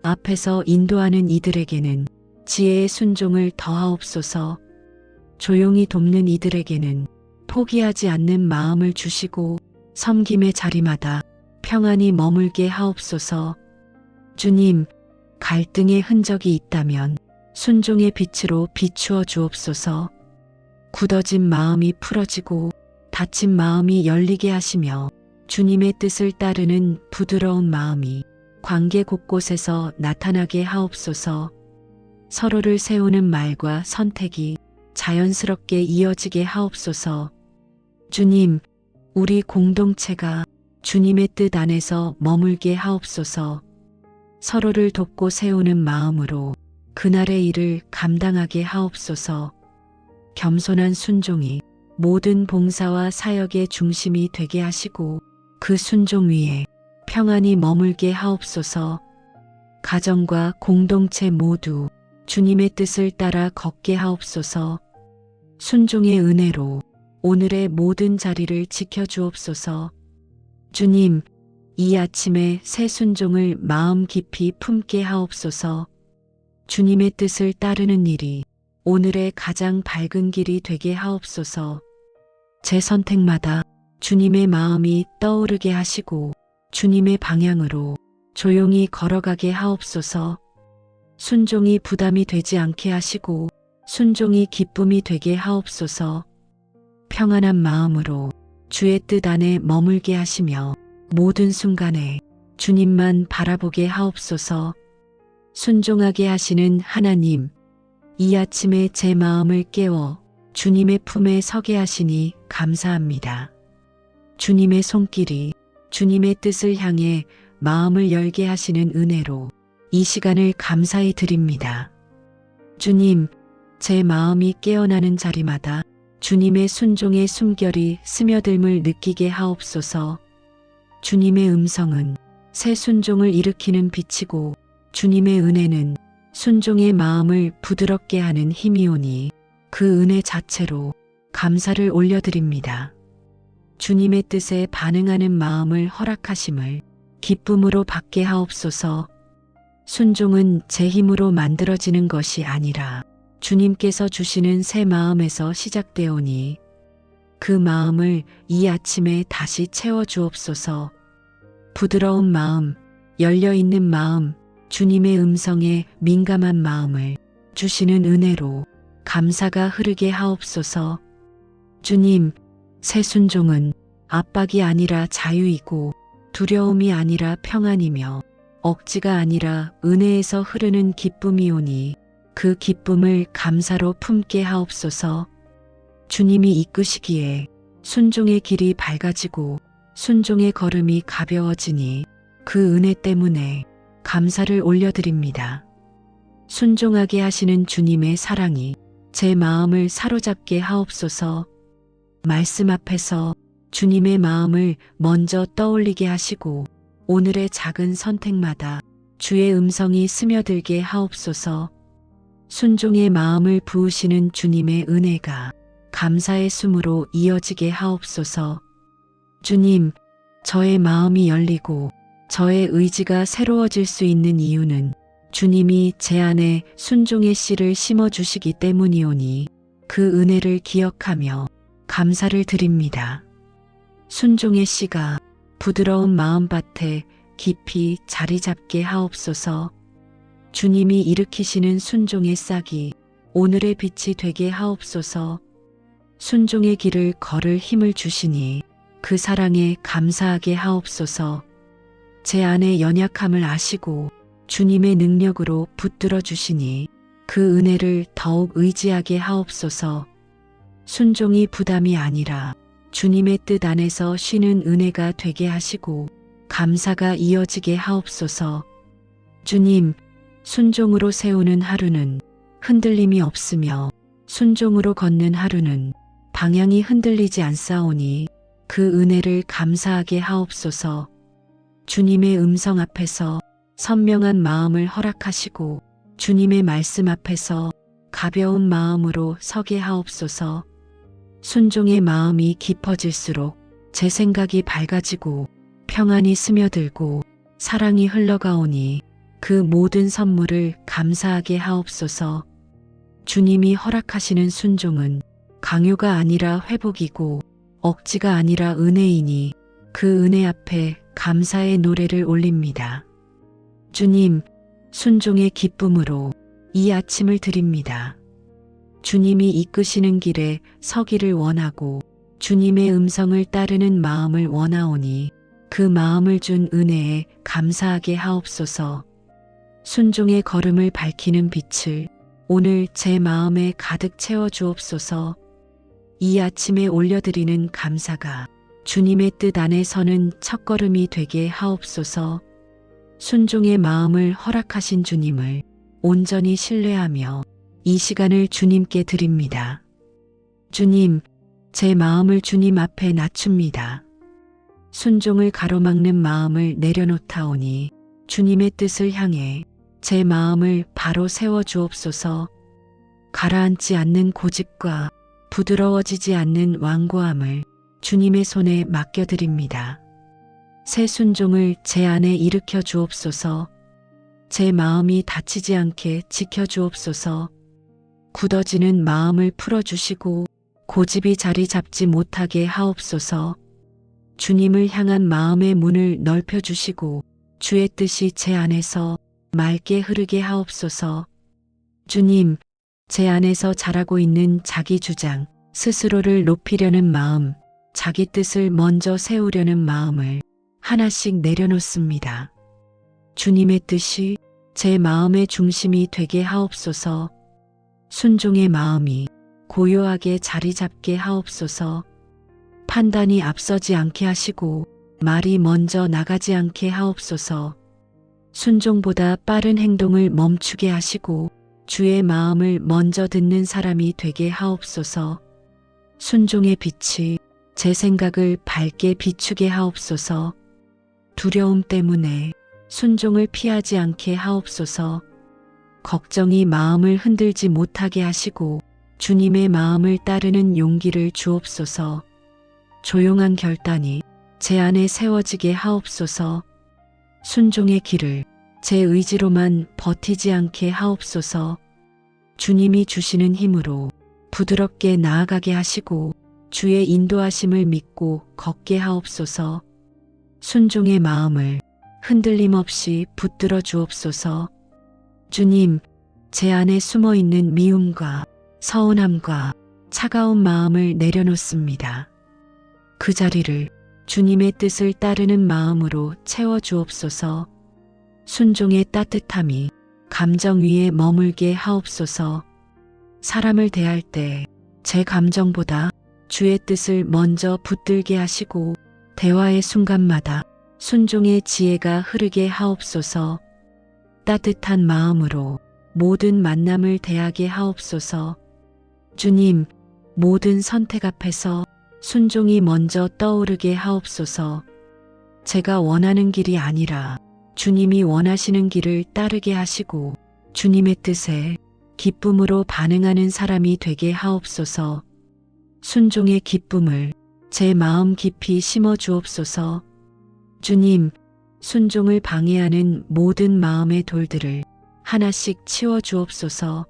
앞에서 인도하는 이들에게는 지혜의 순종을 더하옵소서. 조용히 돕는 이들에게는 포기하지 않는 마음을 주시고 섬김의 자리마다 평안히 머물게 하옵소서. 주님, 갈등의 흔적이 있다면 순종의 빛으로 비추어 주옵소서. 굳어진 마음이 풀어지고 닫힌 마음이 열리게 하시며 주님의 뜻을 따르는 부드러운 마음이 관계 곳곳에서 나타나게 하옵소서. 서로를 세우는 말과 선택이 자연스럽게 이어지게 하옵소서. 주님, 우리 공동체가 주님의 뜻 안에서 머물게 하옵소서. 서로를 돕고 세우는 마음으로 그날의 일을 감당하게 하옵소서. 겸손한 순종이 모든 봉사와 사역의 중심이 되게 하시고 그 순종 위에 평안히 머물게 하옵소서. 가정과 공동체 모두 주님의 뜻을 따라 걷게 하옵소서. 순종의 은혜로 오늘의 모든 자리를 지켜주옵소서. 주님, 이 아침에 새 순종을 마음 깊이 품게 하옵소서. 주님의 뜻을 따르는 일이 오늘의 가장 밝은 길이 되게 하옵소서. 제 선택마다 주님의 마음이 떠오르게 하시고 주님의 방향으로 조용히 걸어가게 하옵소서. 순종이 부담이 되지 않게 하시고 순종이 기쁨이 되게 하옵소서. 평안한 마음으로 주의 뜻 안에 머물게 하시며 모든 순간에 주님만 바라보게 하옵소서. 순종하게 하시는 하나님, 이 아침에 제 마음을 깨워 주님의 품에 서게 하시니 감사합니다. 주님의 손길이 주님의 뜻을 향해 마음을 열게 하시는 은혜로 이 시간을 감사히 드립니다. 주님, 제 마음이 깨어나는 자리마다 주님의 순종의 숨결이 스며듦을 느끼게 하옵소서. 주님의 음성은 새 순종을 일으키는 빛이고 주님의 은혜는 순종의 마음을 부드럽게 하는 힘이오니 그 은혜 자체로 감사를 올려드립니다. 주님의 뜻에 반응하는 마음을 허락하심을 기쁨으로 받게 하옵소서. 순종은 제 힘으로 만들어지는 것이 아니라 주님께서 주시는 새 마음에서 시작되오니 그 마음을 이 아침에 다시 채워주옵소서. 부드러운 마음, 열려있는 마음, 주님의 음성에 민감한 마음을 주시는 은혜로 감사가 흐르게 하옵소서. 주님, 새 순종은 압박이 아니라 자유이고 두려움이 아니라 평안이며 억지가 아니라 은혜에서 흐르는 기쁨이오니 그 기쁨을 감사로 품게 하옵소서. 주님이 이끄시기에 순종의 길이 밝아지고 순종의 걸음이 가벼워지니 그 은혜 때문에 감사를 올려드립니다. 순종하게 하시는 주님의 사랑이 제 마음을 사로잡게 하옵소서. 말씀 앞에서 주님의 마음을 먼저 떠올리게 하시고 오늘의 작은 선택마다 주의 음성이 스며들게 하옵소서. 순종의 마음을 부으시는 주님의 은혜가 감사의 숨으로 이어지게 하옵소서. 주님, 저의 마음이 열리고 저의 의지가 새로워질 수 있는 이유는 주님이 제 안에 순종의 씨를 심어주시기 때문이오니 그 은혜를 기억하며 감사를 드립니다. 순종의 씨가 부드러운 마음밭에 깊이 자리 잡게 하옵소서. 주님이 일으키시는 순종의 싹이 오늘의 빛이 되게 하옵소서. 순종의 길을 걸을 힘을 주시니 그 사랑에 감사하게 하옵소서. 제 안의 연약함을 아시고 주님의 능력으로 붙들어 주시니 그 은혜를 더욱 의지하게 하옵소서. 순종이 부담이 아니라 주님의 뜻 안에서 쉬는 은혜가 되게 하시고 감사가 이어지게 하옵소서. 주님, 순종으로 세우는 하루는 흔들림이 없으며 순종으로 걷는 하루는 방향이 흔들리지 않사오니 그 은혜를 감사하게 하옵소서. 주님의 음성 앞에서 선명한 마음을 허락하시고 주님의 말씀 앞에서 가벼운 마음으로 서게 하옵소서. 순종의 마음이 깊어질수록 제 생각이 밝아지고 평안이 스며들고 사랑이 흘러가오니 그 모든 선물을 감사하게 하옵소서. 주님이 허락하시는 순종은 강요가 아니라 회복이고 억지가 아니라 은혜이니 그 은혜 앞에 감사의 노래를 올립니다. 주님, 순종의 기쁨으로 이 아침을 드립니다. 주님이 이끄시는 길에 서기를 원하고 주님의 음성을 따르는 마음을 원하오니 그 마음을 준 은혜에 감사하게 하옵소서. 순종의 걸음을 밝히는 빛을 오늘 제 마음에 가득 채워 주옵소서. 이 아침에 올려드리는 감사가 주님의 뜻 안에 서는 첫걸음이 되게 하옵소서. 순종의 마음을 허락하신 주님을 온전히 신뢰하며 이 시간을 주님께 드립니다. 주님, 제 마음을 주님 앞에 낮춥니다. 순종을 가로막는 마음을 내려놓다오니 주님의 뜻을 향해 제 마음을 바로 세워 주옵소서. 가라앉지 않는 고집과 부드러워지지 않는 완고함을 주님의 손에 맡겨드립니다. 새 순종을 제 안에 일으켜 주옵소서. 제 마음이 다치지 않게 지켜 주옵소서. 굳어지는 마음을 풀어주시고 고집이 자리 잡지 못하게 하옵소서. 주님을 향한 마음의 문을 넓혀주시고 주의 뜻이 제 안에서 맑게 흐르게 하옵소서. 주님, 제 안에서 자라고 있는 자기 주장, 스스로를 높이려는 마음, 자기 뜻을 먼저 세우려는 마음을 하나씩 내려놓습니다. 주님의 뜻이 제 마음의 중심이 되게 하옵소서. 순종의 마음이 고요하게 자리 잡게 하옵소서. 판단이 앞서지 않게 하시고 말이 먼저 나가지 않게 하옵소서. 순종보다 빠른 행동을 멈추게 하시고 주의 마음을 먼저 듣는 사람이 되게 하옵소서. 순종의 빛이 제 생각을 밝게 비추게 하옵소서. 두려움 때문에 순종을 피하지 않게 하옵소서. 걱정이 마음을 흔들지 못하게 하시고 주님의 마음을 따르는 용기를 주옵소서. 조용한 결단이 제 안에 세워지게 하옵소서. 순종의 길을 제 의지로만 버티지 않게 하옵소서. 주님이 주시는 힘으로 부드럽게 나아가게 하시고 주의 인도하심을 믿고 걷게 하옵소서. 순종의 마음을 흔들림 없이 붙들어 주옵소서. 주님, 제 안에 숨어 있는 미움과 서운함과 차가운 마음을 내려놓습니다. 그 자리를 주님의 뜻을 따르는 마음으로 채워 주옵소서. 순종의 따뜻함이 감정 위에 머물게 하옵소서. 사람을 대할 때 제 감정보다 주의 뜻을 먼저 붙들게 하시고 대화의 순간마다 순종의 지혜가 흐르게 하옵소서. 따뜻한 마음으로 모든 만남을 대하게 하옵소서. 주님, 모든 선택 앞에서 순종이 먼저 떠오르게 하옵소서. 제가 원하는 길이 아니라 주님이 원하시는 길을 따르게 하시고 주님의 뜻에 기쁨으로 반응하는 사람이 되게 하옵소서. 순종의 기쁨을 제 마음 깊이 심어 주옵소서. 주님, 순종을 방해하는 모든 마음의 돌들을 하나씩 치워 주옵소서.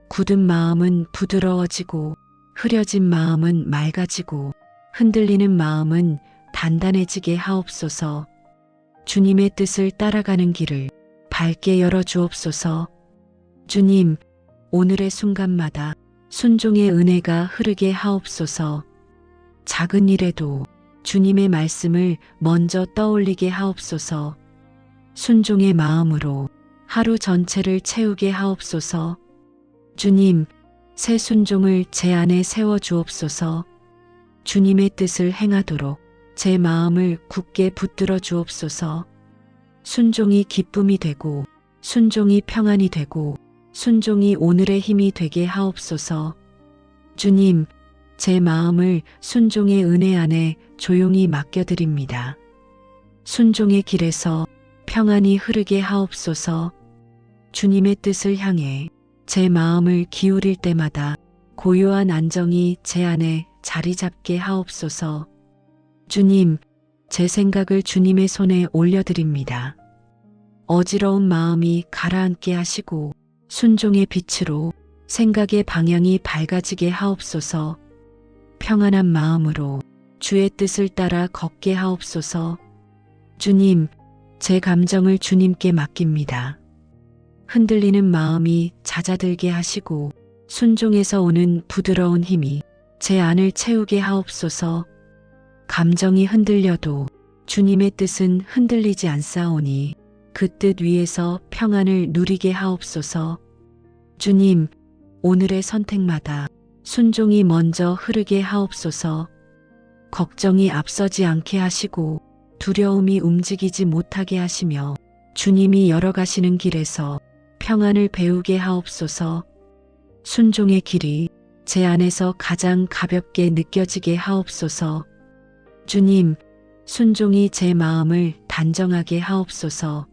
굳은 마음은 부드러워지고 흐려진 마음은 맑아지고 흔들리는 마음은 단단해지게 하옵소서. 주님의 뜻을 따라가는 길을 밝게 열어 주옵소서. 주님, 오늘의 순간마다 순종의 은혜가 흐르게 하옵소서. 작은 일에도 주님의 말씀을 먼저 떠올리게 하옵소서. 순종의 마음으로 하루 전체를 채우게 하옵소서. 주님, 새 순종을 제 안에 세워 주옵소서. 주님의 뜻을 행하도록 제 마음을 굳게 붙들어 주옵소서. 순종이 기쁨이 되고 순종이 평안이 되고 순종이 오늘의 힘이 되게 하옵소서. 주님, 제 마음을 순종의 은혜 안에 조용히 맡겨드립니다. 순종의 길에서 평안이 흐르게 하옵소서. 주님의 뜻을 향해 제 마음을 기울일 때마다 고요한 안정이 제 안에 자리 잡게 하옵소서. 주님, 제 생각을 주님의 손에 올려드립니다. 어지러운 마음이 가라앉게 하시고 순종의 빛으로 생각의 방향이 밝아지게 하옵소서. 평안한 마음으로 주의 뜻을 따라 걷게 하옵소서. 주님, 제 감정을 주님께 맡깁니다. 흔들리는 마음이 잦아들게 하시고 순종에서 오는 부드러운 힘이 제 안을 채우게 하옵소서. 감정이 흔들려도 주님의 뜻은 흔들리지 않사오니 그 뜻 위에서 평안을 누리게 하옵소서. 주님, 오늘의 선택마다 순종이 먼저 흐르게 하옵소서. 걱정이 앞서지 않게 하시고 두려움이 움직이지 못하게 하시며 주님이 열어가시는 길에서 평안을 배우게 하옵소서. 순종의 길이 제 안에서 가장 가볍게 느껴지게 하옵소서. 주님, 순종이 제 마음을 단정하게 하옵소서.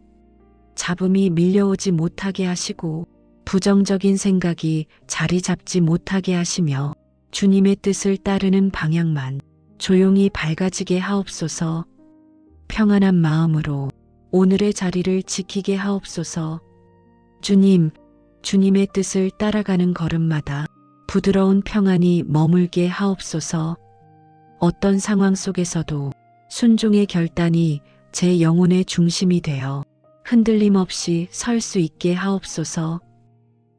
잡음이 밀려오지 못하게 하시고 부정적인 생각이 자리 잡지 못하게 하시며 주님의 뜻을 따르는 방향만 조용히 밝아지게 하옵소서. 평안한 마음으로 오늘의 자리를 지키게 하옵소서. 주님, 주님의 뜻을 따라가는 걸음마다 부드러운 평안이 머물게 하옵소서. 어떤 상황 속에서도 순종의 결단이 제 영혼의 중심이 되어 흔들림 없이 설 수 있게 하옵소서.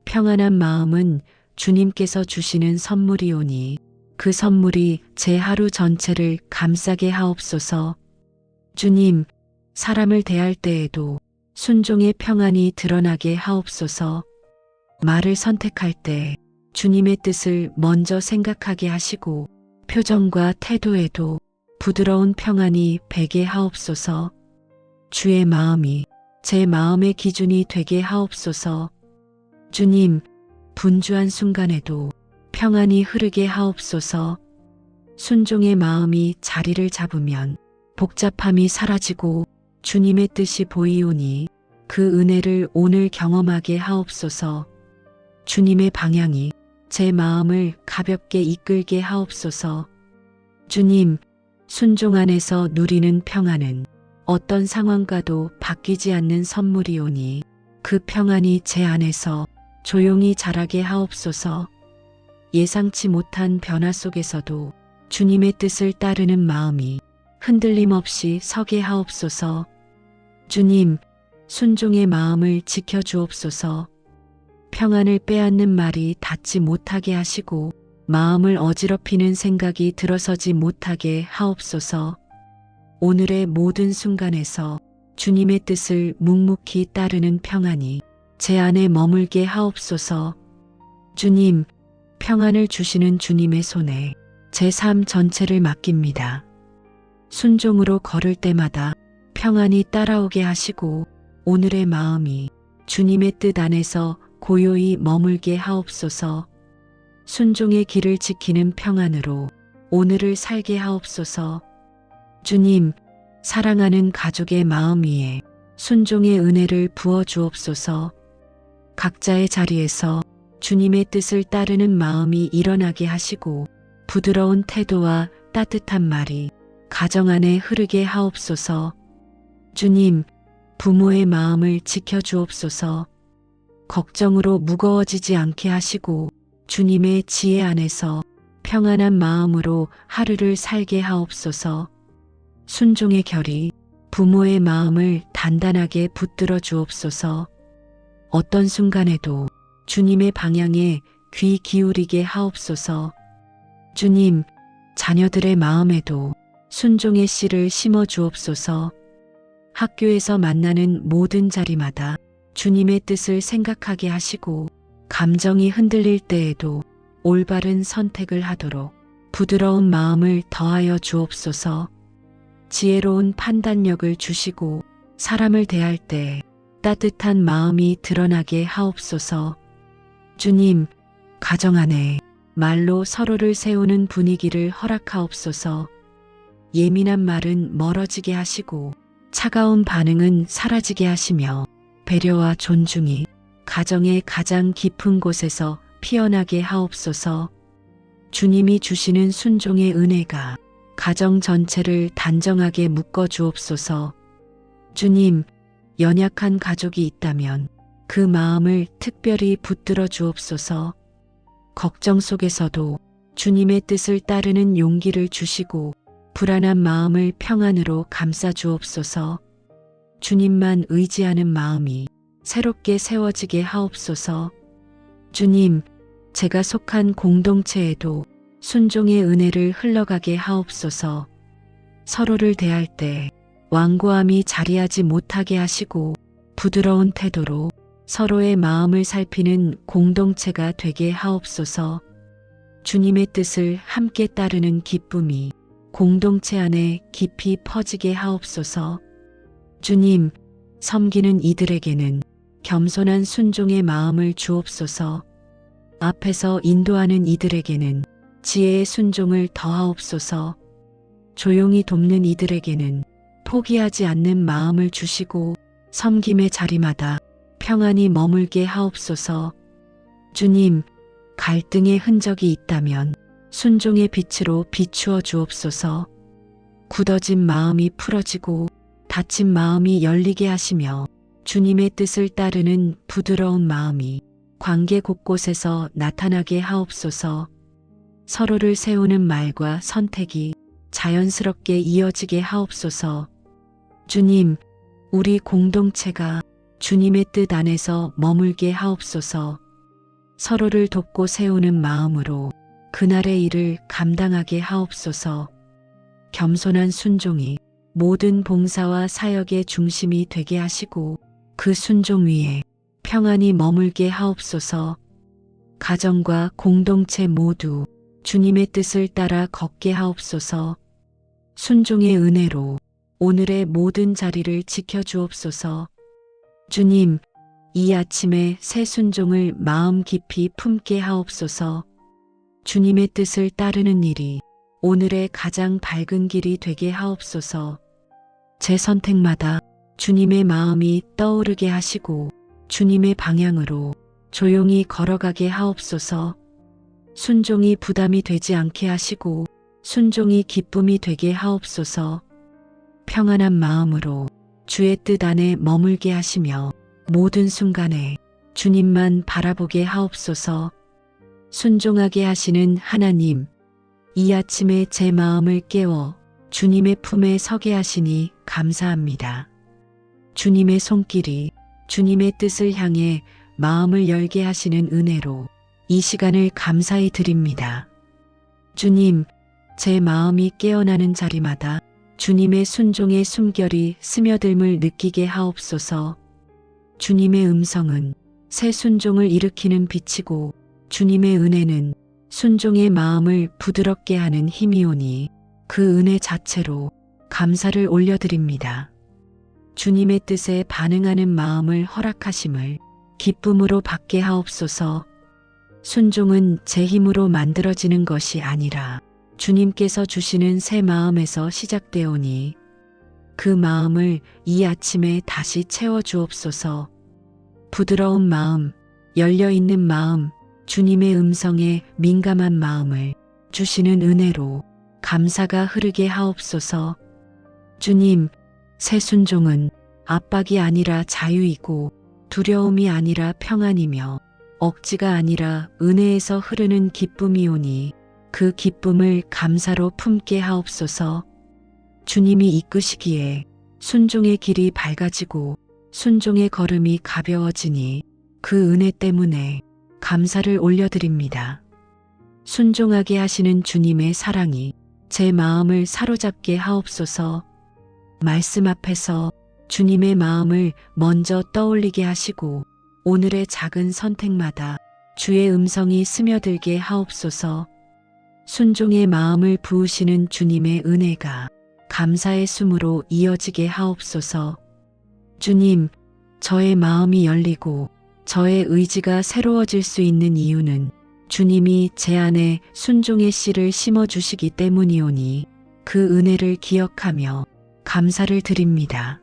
평안한 마음은 주님께서 주시는 선물이오니 그 선물이 제 하루 전체를 감싸게 하옵소서. 주님, 사람을 대할 때에도 순종의 평안이 드러나게 하옵소서. 말을 선택할 때 주님의 뜻을 먼저 생각하게 하시고 표정과 태도에도 부드러운 평안이 배게 하옵소서. 주의 마음이 제 마음의 기준이 되게 하옵소서. 주님, 분주한 순간에도 평안이 흐르게 하옵소서. 순종의 마음이 자리를 잡으면 복잡함이 사라지고 주님의 뜻이 보이오니 그 은혜를 오늘 경험하게 하옵소서. 주님의 방향이 제 마음을 가볍게 이끌게 하옵소서. 주님, 순종 안에서 누리는 평안은 어떤 상황과도 바뀌지 않는 선물이오니 그 평안이 제 안에서 조용히 자라게 하옵소서. 예상치 못한 변화 속에서도 주님의 뜻을 따르는 마음이 흔들림 없이 서게 하옵소서. 주님, 순종의 마음을 지켜주옵소서. 평안을 빼앗는 말이 닿지 못하게 하시고 마음을 어지럽히는 생각이 들어서지 못하게 하옵소서. 오늘의 모든 순간에서 주님의 뜻을 묵묵히 따르는 평안이 제 안에 머물게 하옵소서. 주님, 평안을 주시는 주님의 손에 제 삶 전체를 맡깁니다. 순종으로 걸을 때마다 평안이 따라오게 하시고 오늘의 마음이 주님의 뜻 안에서 고요히 머물게 하옵소서. 순종의 길을 지키는 평안으로 오늘을 살게 하옵소서. 주님, 사랑하는 가족의 마음 위에 순종의 은혜를 부어 주옵소서. 각자의 자리에서 주님의 뜻을 따르는 마음이 일어나게 하시고 부드러운 태도와 따뜻한 말이 가정 안에 흐르게 하옵소서. 주님, 부모의 마음을 지켜주옵소서. 걱정으로 무거워지지 않게 하시고 주님의 지혜 안에서 평안한 마음으로 하루를 살게 하옵소서. 순종의 결이 부모의 마음을 단단하게 붙들어 주옵소서. 어떤 순간에도 주님의 방향에 귀 기울이게 하옵소서. 주님, 자녀들의 마음에도 순종의 씨를 심어 주옵소서. 학교에서 만나는 모든 자리마다 주님의 뜻을 생각하게 하시고 감정이 흔들릴 때에도 올바른 선택을 하도록 부드러운 마음을 더하여 주옵소서. 지혜로운 판단력을 주시고 사람을 대할 때 따뜻한 마음이 드러나게 하옵소서. 주님, 가정 안에 말로 서로를 세우는 분위기를 허락하옵소서. 예민한 말은 멀어지게 하시고 차가운 반응은 사라지게 하시며 배려와 존중이 가정의 가장 깊은 곳에서 피어나게 하옵소서. 주님이 주시는 순종의 은혜가 가정 전체를 단정하게 묶어 주옵소서. 주님, 연약한 가족이 있다면 그 마음을 특별히 붙들어 주옵소서. 걱정 속에서도 주님의 뜻을 따르는 용기를 주시고 불안한 마음을 평안으로 감싸 주옵소서. 주님만 의지하는 마음이 새롭게 세워지게 하옵소서. 주님, 제가 속한 공동체에도 순종의 은혜를 흘러가게 하옵소서. 서로를 대할 때 완고함이 자리하지 못하게 하시고 부드러운 태도로 서로의 마음을 살피는 공동체가 되게 하옵소서. 주님의 뜻을 함께 따르는 기쁨이 공동체 안에 깊이 퍼지게 하옵소서. 주님, 섬기는 이들에게는 겸손한 순종의 마음을 주옵소서. 앞에서 인도하는 이들에게는 지혜의 순종을 더하옵소서. 조용히 돕는 이들에게는 포기하지 않는 마음을 주시고 섬김의 자리마다 평안히 머물게 하옵소서. 주님, 갈등의 흔적이 있다면 순종의 빛으로 비추어 주옵소서. 굳어진 마음이 풀어지고 닫힌 마음이 열리게 하시며 주님의 뜻을 따르는 부드러운 마음이 관계 곳곳에서 나타나게 하옵소서. 서로를 세우는 말과 선택이 자연스럽게 이어지게 하옵소서. 주님, 우리 공동체가 주님의 뜻 안에서 머물게 하옵소서. 서로를 돕고 세우는 마음으로 그날의 일을 감당하게 하옵소서. 겸손한 순종이 모든 봉사와 사역의 중심이 되게 하시고 그 순종 위에 평안히 머물게 하옵소서. 가정과 공동체 모두 주님의 뜻을 따라 걷게 하옵소서. 순종의 은혜로 오늘의 모든 자리를 지켜주옵소서. 주님, 이 아침에 새 순종을 마음 깊이 품게 하옵소서. 주님의 뜻을 따르는 일이 오늘의 가장 밝은 길이 되게 하옵소서. 제 선택마다 주님의 마음이 떠오르게 하시고 주님의 방향으로 조용히 걸어가게 하옵소서. 순종이 부담이 되지 않게 하시고 순종이 기쁨이 되게 하옵소서. 평안한 마음으로 주의 뜻 안에 머물게 하시며 모든 순간에 주님만 바라보게 하옵소서. 순종하게 하시는 하나님, 이 아침에 제 마음을 깨워 주님의 품에 서게 하시니 감사합니다. 주님의 손길이 주님의 뜻을 향해 마음을 열게 하시는 은혜로 이 시간을 감사히 드립니다. 주님, 제 마음이 깨어나는 자리마다 주님의 순종의 숨결이 스며듦을 느끼게 하옵소서. 주님의 음성은 새 순종을 일으키는 빛이고 주님의 은혜는 순종의 마음을 부드럽게 하는 힘이오니 그 은혜 자체로 감사를 올려드립니다. 주님의 뜻에 반응하는 마음을 허락하심을 기쁨으로 받게 하옵소서. 순종은 제 힘으로 만들어지는 것이 아니라 주님께서 주시는 새 마음에서 시작되오니 그 마음을 이 아침에 다시 채워주옵소서. 부드러운 마음, 열려있는 마음, 주님의 음성에 민감한 마음을 주시는 은혜로 감사가 흐르게 하옵소서. 주님, 새 순종은 압박이 아니라 자유이고 두려움이 아니라 평안이며 억지가 아니라 은혜에서 흐르는 기쁨이오니 그 기쁨을 감사로 품게 하옵소서. 주님이 이끄시기에 순종의 길이 밝아지고 순종의 걸음이 가벼워지니 그 은혜 때문에 감사를 올려드립니다. 순종하게 하시는 주님의 사랑이 제 마음을 사로잡게 하옵소서. 말씀 앞에서 주님의 마음을 먼저 떠올리게 하시고 오늘의 작은 선택마다 주의 음성이 스며들게 하옵소서. 순종의 마음을 부으시는 주님의 은혜가 감사의 숨으로 이어지게 하옵소서. 주님, 저의 마음이 열리고 저의 의지가 새로워질 수 있는 이유는 주님이 제 안에 순종의 씨를 심어주시기 때문이오니 그 은혜를 기억하며 감사를 드립니다.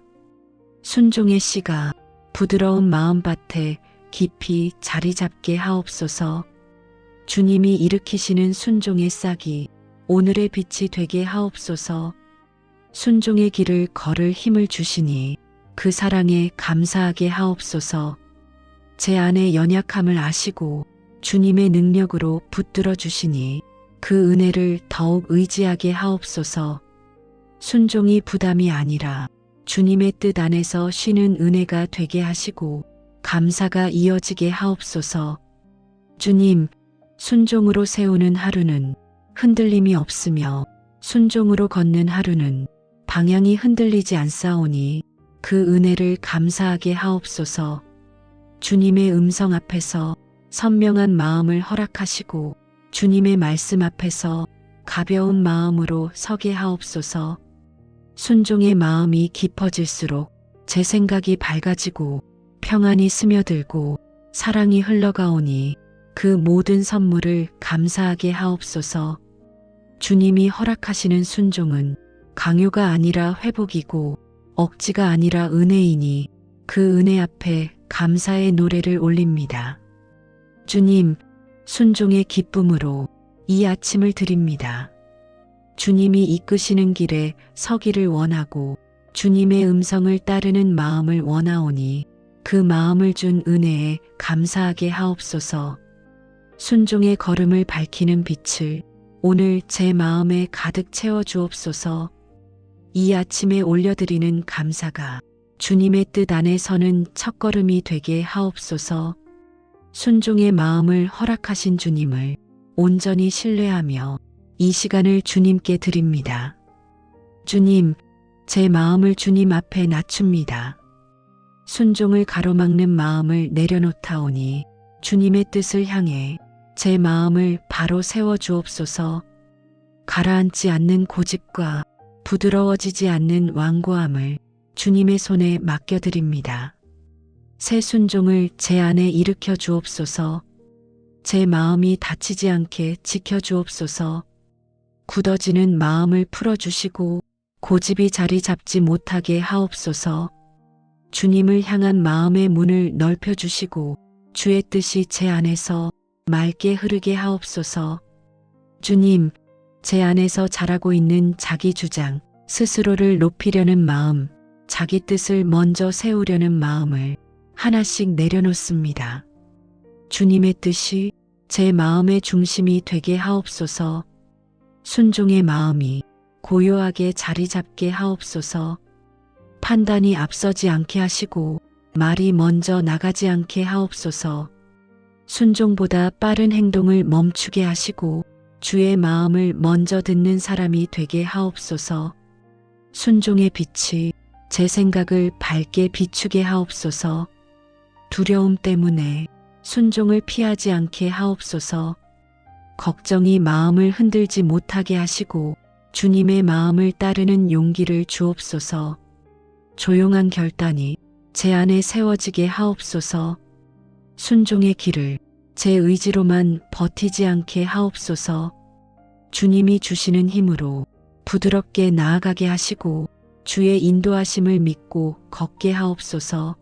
순종의 씨가 부드러운 마음밭에 깊이 자리 잡게 하옵소서. 주님이 일으키시는 순종의 싹이 오늘의 빛이 되게 하옵소서. 순종의 길을 걸을 힘을 주시니 그 사랑에 감사하게 하옵소서. 제 안의 연약함을 아시고 주님의 능력으로 붙들어 주시니 그 은혜를 더욱 의지하게 하옵소서. 순종이 부담이 아니라 주님의 뜻 안에서 쉬는 은혜가 되게 하시고 감사가 이어지게 하옵소서. 주님, 순종으로 세우는 하루는 흔들림이 없으며 순종으로 걷는 하루는 방향이 흔들리지 않사오니 그 은혜를 감사하게 하옵소서. 주님의 음성 앞에서 선명한 마음을 허락하시고 주님의 말씀 앞에서 가벼운 마음으로 서게 하옵소서. 순종의 마음이 깊어질수록 제 생각이 밝아지고 평안이 스며들고 사랑이 흘러가오니 그 모든 선물을 감사하게 하옵소서. 주님이 허락하시는 순종은 강요가 아니라 회복이고 억지가 아니라 은혜이니 그 은혜 앞에 감사의 노래를 올립니다. 주님, 순종의 기쁨으로 이 아침을 드립니다. 주님이 이끄시는 길에 서기를 원하고 주님의 음성을 따르는 마음을 원하오니 그 마음을 준 은혜에 감사하게 하옵소서. 순종의 걸음을 밝히는 빛을 오늘 제 마음에 가득 채워 주옵소서. 이 아침에 올려드리는 감사가 주님의 뜻 안에 서는 첫걸음이 되게 하옵소서. 순종의 마음을 허락하신 주님을 온전히 신뢰하며 이 시간을 주님께 드립니다. 주님, 제 마음을 주님 앞에 낮춥니다. 순종을 가로막는 마음을 내려놓다오니 주님의 뜻을 향해 제 마음을 바로 세워 주옵소서. 가라앉지 않는 고집과 부드러워지지 않는 완고함을 주님의 손에 맡겨드립니다. 새 순종을 제 안에 일으켜 주옵소서. 제 마음이 다치지 않게 지켜 주옵소서. 굳어지는 마음을 풀어주시고 고집이 자리 잡지 못하게 하옵소서. 주님을 향한 마음의 문을 넓혀주시고 주의 뜻이 제 안에서 맑게 흐르게 하옵소서. 주님, 제 안에서 자라고 있는 자기 주장, 스스로를 높이려는 마음, 자기 뜻을 먼저 세우려는 마음을 하나씩 내려놓습니다. 주님의 뜻이 제 마음의 중심이 되게 하옵소서. 순종의 마음이 고요하게 자리 잡게 하옵소서. 판단이 앞서지 않게 하시고 말이 먼저 나가지 않게 하옵소서. 순종보다 빠른 행동을 멈추게 하시고 주의 마음을 먼저 듣는 사람이 되게 하옵소서. 순종의 빛이 제 생각을 밝게 비추게 하옵소서. 두려움 때문에 순종을 피하지 않게 하옵소서. 걱정이 마음을 흔들지 못하게 하시고 주님의 마음을 따르는 용기를 주옵소서. 조용한 결단이 제 안에 세워지게 하옵소서. 순종의 길을 제 의지로만 버티지 않게 하옵소서. 주님이 주시는 힘으로 부드럽게 나아가게 하시고 주의 인도하심을 믿고 걷게 하옵소서.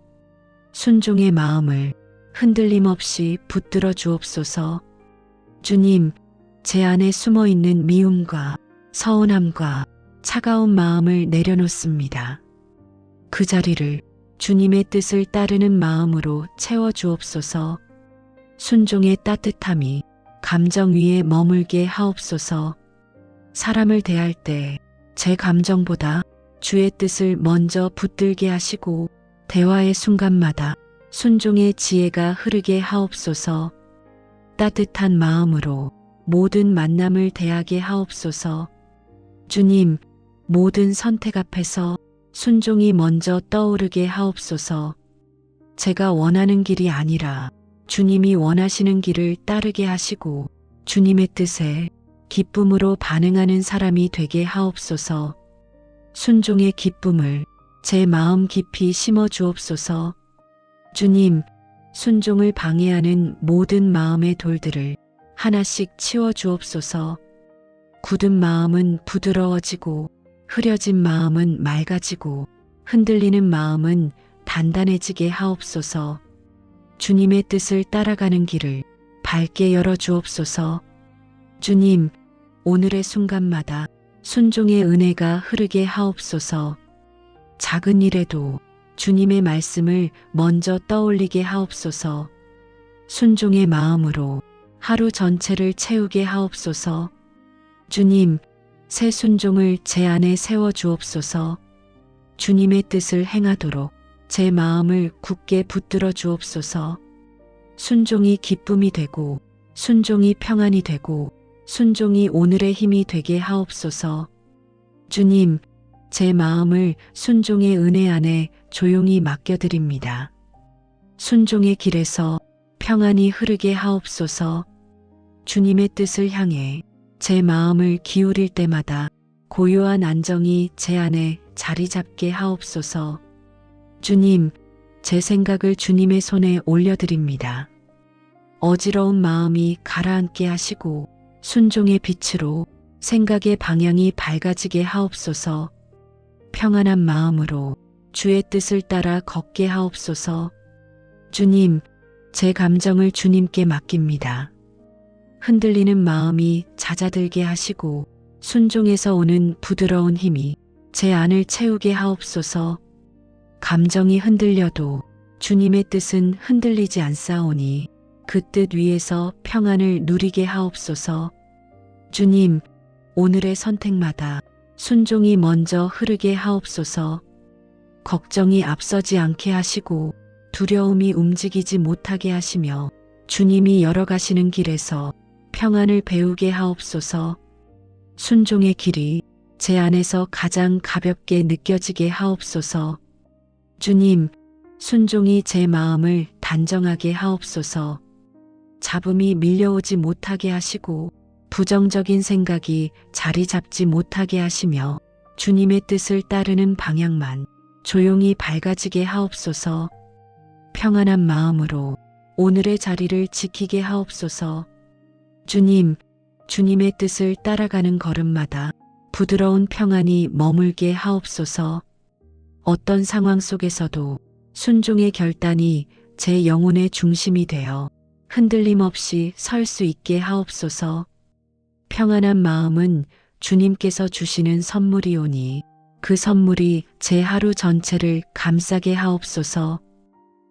순종의 마음을 흔들림 없이 붙들어 주옵소서. 주님, 제 안에 숨어 있는 미움과 서운함과 차가운 마음을 내려놓습니다. 그 자리를 주님의 뜻을 따르는 마음으로 채워 주옵소서. 순종의 따뜻함이 감정 위에 머물게 하옵소서. 사람을 대할 때 제 감정보다 주의 뜻을 먼저 붙들게 하시고 대화의 순간마다 순종의 지혜가 흐르게 하옵소서. 따뜻한 마음으로 모든 만남을 대하게 하옵소서. 주님, 모든 선택 앞에서 순종이 먼저 떠오르게 하옵소서. 제가 원하는 길이 아니라 주님이 원하시는 길을 따르게 하시고 주님의 뜻에 기쁨으로 반응하는 사람이 되게 하옵소서. 순종의 기쁨을 제 마음 깊이 심어 주옵소서. 주님, 순종을 방해하는 모든 마음의 돌들을 하나씩 치워 주옵소서. 굳은 마음은 부드러워지고 흐려진 마음은 맑아지고 흔들리는 마음은 단단해지게 하옵소서. 주님의 뜻을 따라가는 길을 밝게 열어 주옵소서. 주님, 오늘의 순간마다 순종의 은혜가 흐르게 하옵소서. 작은 일에도 주님의 말씀을 먼저 떠올리게 하옵소서. 순종의 마음으로 하루 전체를 채우게 하옵소서. 주님, 새 순종을 제 안에 세워 주옵소서. 주님의 뜻을 행하도록 제 마음을 굳게 붙들어 주옵소서. 순종이 기쁨이 되고 순종이 평안이 되고 순종이 오늘의 힘이 되게 하옵소서. 주님, 제 마음을 순종의 은혜 안에 조용히 맡겨드립니다. 순종의 길에서 평안이 흐르게 하옵소서. 주님의 뜻을 향해 제 마음을 기울일 때마다 고요한 안정이 제 안에 자리 잡게 하옵소서. 주님, 제 생각을 주님의 손에 올려드립니다. 어지러운 마음이 가라앉게 하시고 순종의 빛으로 생각의 방향이 밝아지게 하옵소서. 평안한 마음으로 주의 뜻을 따라 걷게 하옵소서. 주님, 제 감정을 주님께 맡깁니다. 흔들리는 마음이 잦아들게 하시고 순종에서 오는 부드러운 힘이 제 안을 채우게 하옵소서. 감정이 흔들려도 주님의 뜻은 흔들리지 않사오니 그 뜻 위에서 평안을 누리게 하옵소서. 주님, 오늘의 선택마다 순종이 먼저 흐르게 하옵소서. 걱정이 앞서지 않게 하시고 두려움이 움직이지 못하게 하시며 주님이 열어가시는 길에서 평안을 배우게 하옵소서. 순종의 길이 제 안에서 가장 가볍게 느껴지게 하옵소서. 주님, 순종이 제 마음을 단정하게 하옵소서. 잡음이 밀려오지 못하게 하시고 부정적인 생각이 자리 잡지 못하게 하시며 주님의 뜻을 따르는 방향만 조용히 밝아지게 하옵소서. 평안한 마음으로 오늘의 자리를 지키게 하옵소서. 주님, 주님의 뜻을 따라가는 걸음마다 부드러운 평안이 머물게 하옵소서. 어떤 상황 속에서도 순종의 결단이 제 영혼의 중심이 되어 흔들림 없이 설 수 있게 하옵소서. 평안한 마음은 주님께서 주시는 선물이오니 그 선물이 제 하루 전체를 감싸게 하옵소서.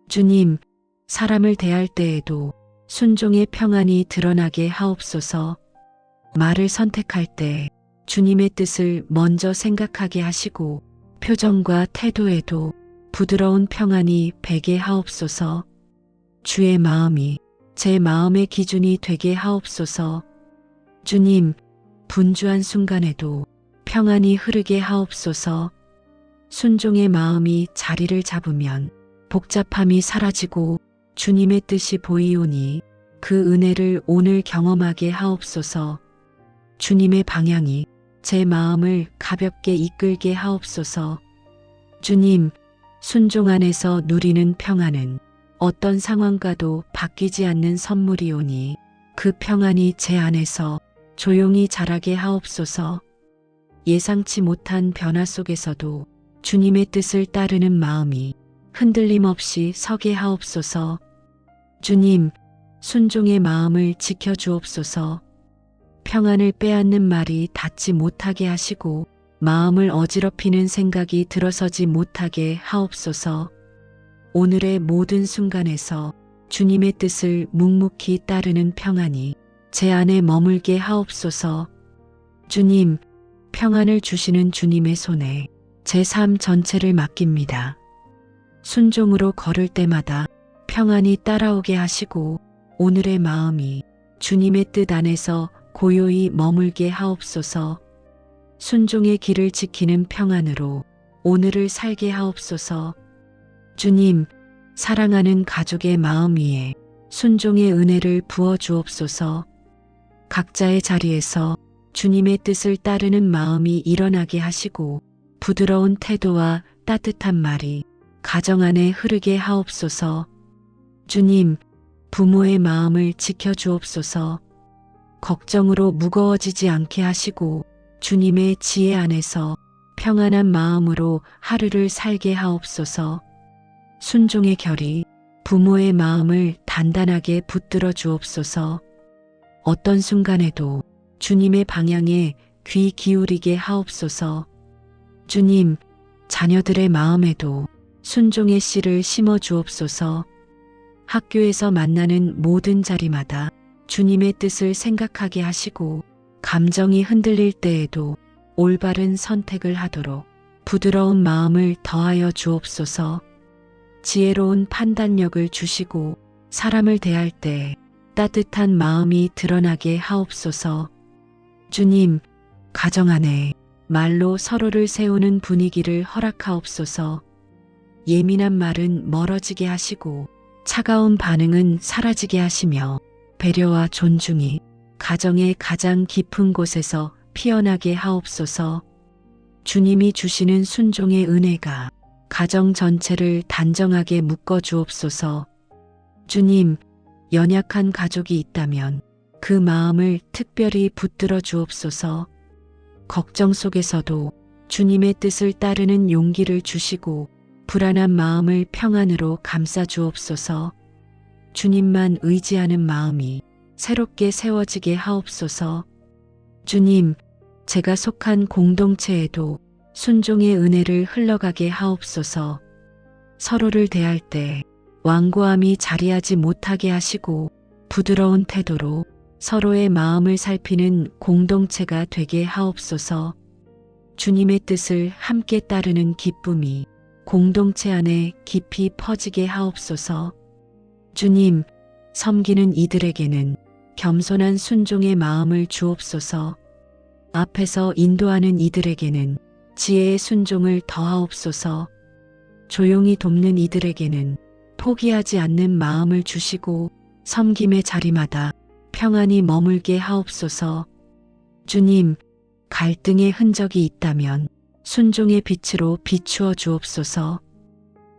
주님, 사람을 대할 때에도 순종의 평안이 드러나게 하옵소서. 말을 선택할 때 주님의 뜻을 먼저 생각하게 하시고 표정과 태도에도 부드러운 평안이 배게 하옵소서. 주의 마음이 제 마음의 기준이 되게 하옵소서. 주님, 분주한 순간에도 평안이 흐르게 하옵소서. 순종의 마음이 자리를 잡으면 복잡함이 사라지고 주님의 뜻이 보이오니 그 은혜를 오늘 경험하게 하옵소서. 주님의 방향이 제 마음을 가볍게 이끌게 하옵소서. 주님, 순종 안에서 누리는 평안은 어떤 상황과도 바뀌지 않는 선물이오니 그 평안이 제 안에서 조용히 자라게 하옵소서. 예상치 못한 변화 속에서도 주님의 뜻을 따르는 마음이 흔들림 없이 서게 하옵소서. 주님, 순종의 마음을 지켜주옵소서. 평안을 빼앗는 말이 닿지 못하게 하시고 마음을 어지럽히는 생각이 들어서지 못하게 하옵소서. 오늘의 모든 순간에서 주님의 뜻을 묵묵히 따르는 평안이 제 안에 머물게 하옵소서. 주님, 평안을 주시는 주님의 손에 제 삶 전체를 맡깁니다. 순종으로 걸을 때마다 평안이 따라오게 하시고 오늘의 마음이 주님의 뜻 안에서 고요히 머물게 하옵소서. 순종의 길을 지키는 평안으로 오늘을 살게 하옵소서. 주님, 사랑하는 가족의 마음 위에 순종의 은혜를 부어 주옵소서. 각자의 자리에서 주님의 뜻을 따르는 마음이 일어나게 하시고 부드러운 태도와 따뜻한 말이 가정 안에 흐르게 하옵소서. 주님, 부모의 마음을 지켜주옵소서. 걱정으로 무거워지지 않게 하시고 주님의 지혜 안에서 평안한 마음으로 하루를 살게 하옵소서. 순종의 결이 부모의 마음을 단단하게 붙들어 주옵소서. 어떤 순간에도 주님의 방향에 귀 기울이게 하옵소서. 주님, 자녀들의 마음에도 순종의 씨를 심어 주옵소서. 학교에서 만나는 모든 자리마다 주님의 뜻을 생각하게 하시고 감정이 흔들릴 때에도 올바른 선택을 하도록 부드러운 마음을 더하여 주옵소서. 지혜로운 판단력을 주시고 사람을 대할 때 따뜻한 마음이 드러나게 하옵소서. 주님, 가정 안에 말로 서로를 세우는 분위기를 허락하옵소서. 예민한 말은 멀어지게 하시고 차가운 반응은 사라지게 하시며 배려와 존중이 가정의 가장 깊은 곳에서 피어나게 하옵소서. 주님이 주시는 순종의 은혜가 가정 전체를 단정하게 묶어 주옵소서. 주님, 연약한 가족이 있다면 그 마음을 특별히 붙들어 주옵소서. 걱정 속에서도 주님의 뜻을 따르는 용기를 주시고 불안한 마음을 평안으로 감싸 주옵소서. 주님만 의지하는 마음이 새롭게 세워지게 하옵소서. 주님, 제가 속한 공동체에도 순종의 은혜를 흘러가게 하옵소서. 서로를 대할 때 완고함이 자리하지 못하게 하시고 부드러운 태도로 서로의 마음을 살피는 공동체가 되게 하옵소서. 주님의 뜻을 함께 따르는 기쁨이 공동체 안에 깊이 퍼지게 하옵소서. 주님, 섬기는 이들에게는 겸손한 순종의 마음을 주옵소서. 앞에서 인도하는 이들에게는 지혜의 순종을 더하옵소서. 조용히 돕는 이들에게는 포기하지 않는 마음을 주시고 섬김의 자리마다 평안히 머물게 하옵소서. 주님, 갈등의 흔적이 있다면 순종의 빛으로 비추어 주옵소서.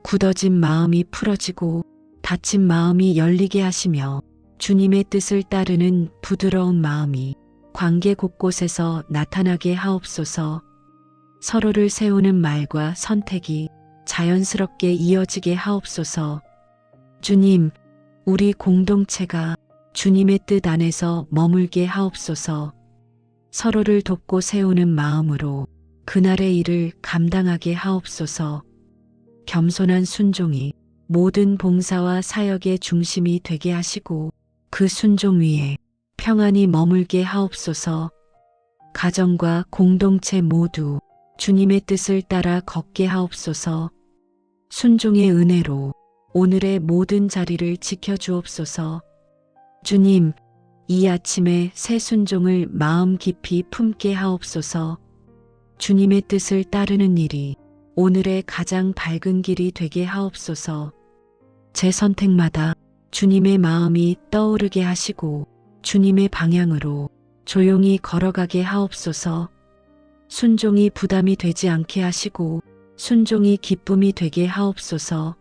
굳어진 마음이 풀어지고 닫힌 마음이 열리게 하시며 주님의 뜻을 따르는 부드러운 마음이 관계 곳곳에서 나타나게 하옵소서. 서로를 세우는 말과 선택이 자연스럽게 이어지게 하옵소서. 주님, 우리 공동체가 주님의 뜻 안에서 머물게 하옵소서. 서로를 돕고 세우는 마음으로 그날의 일을 감당하게 하옵소서. 겸손한 순종이 모든 봉사와 사역의 중심이 되게 하시고 그 순종 위에 평안히 머물게 하옵소서. 가정과 공동체 모두 주님의 뜻을 따라 걷게 하옵소서. 순종의 은혜로 오늘의 모든 자리를 지켜주옵소서. 주님, 이 아침에 새 순종을 마음 깊이 품게 하옵소서. 주님의 뜻을 따르는 일이 오늘의 가장 밝은 길이 되게 하옵소서. 제 선택마다 주님의 마음이 떠오르게 하시고 주님의 방향으로 조용히 걸어가게 하옵소서. 순종이 부담이 되지 않게 하시고 순종이 기쁨이 되게 하옵소서.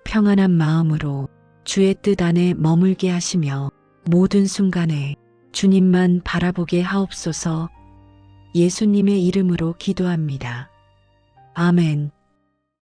평안한 마음으로 주의 뜻 안에 머물게 하시며 모든 순간에 주님만 바라보게 하옵소서. 예수님의 이름으로 기도합니다. 아멘.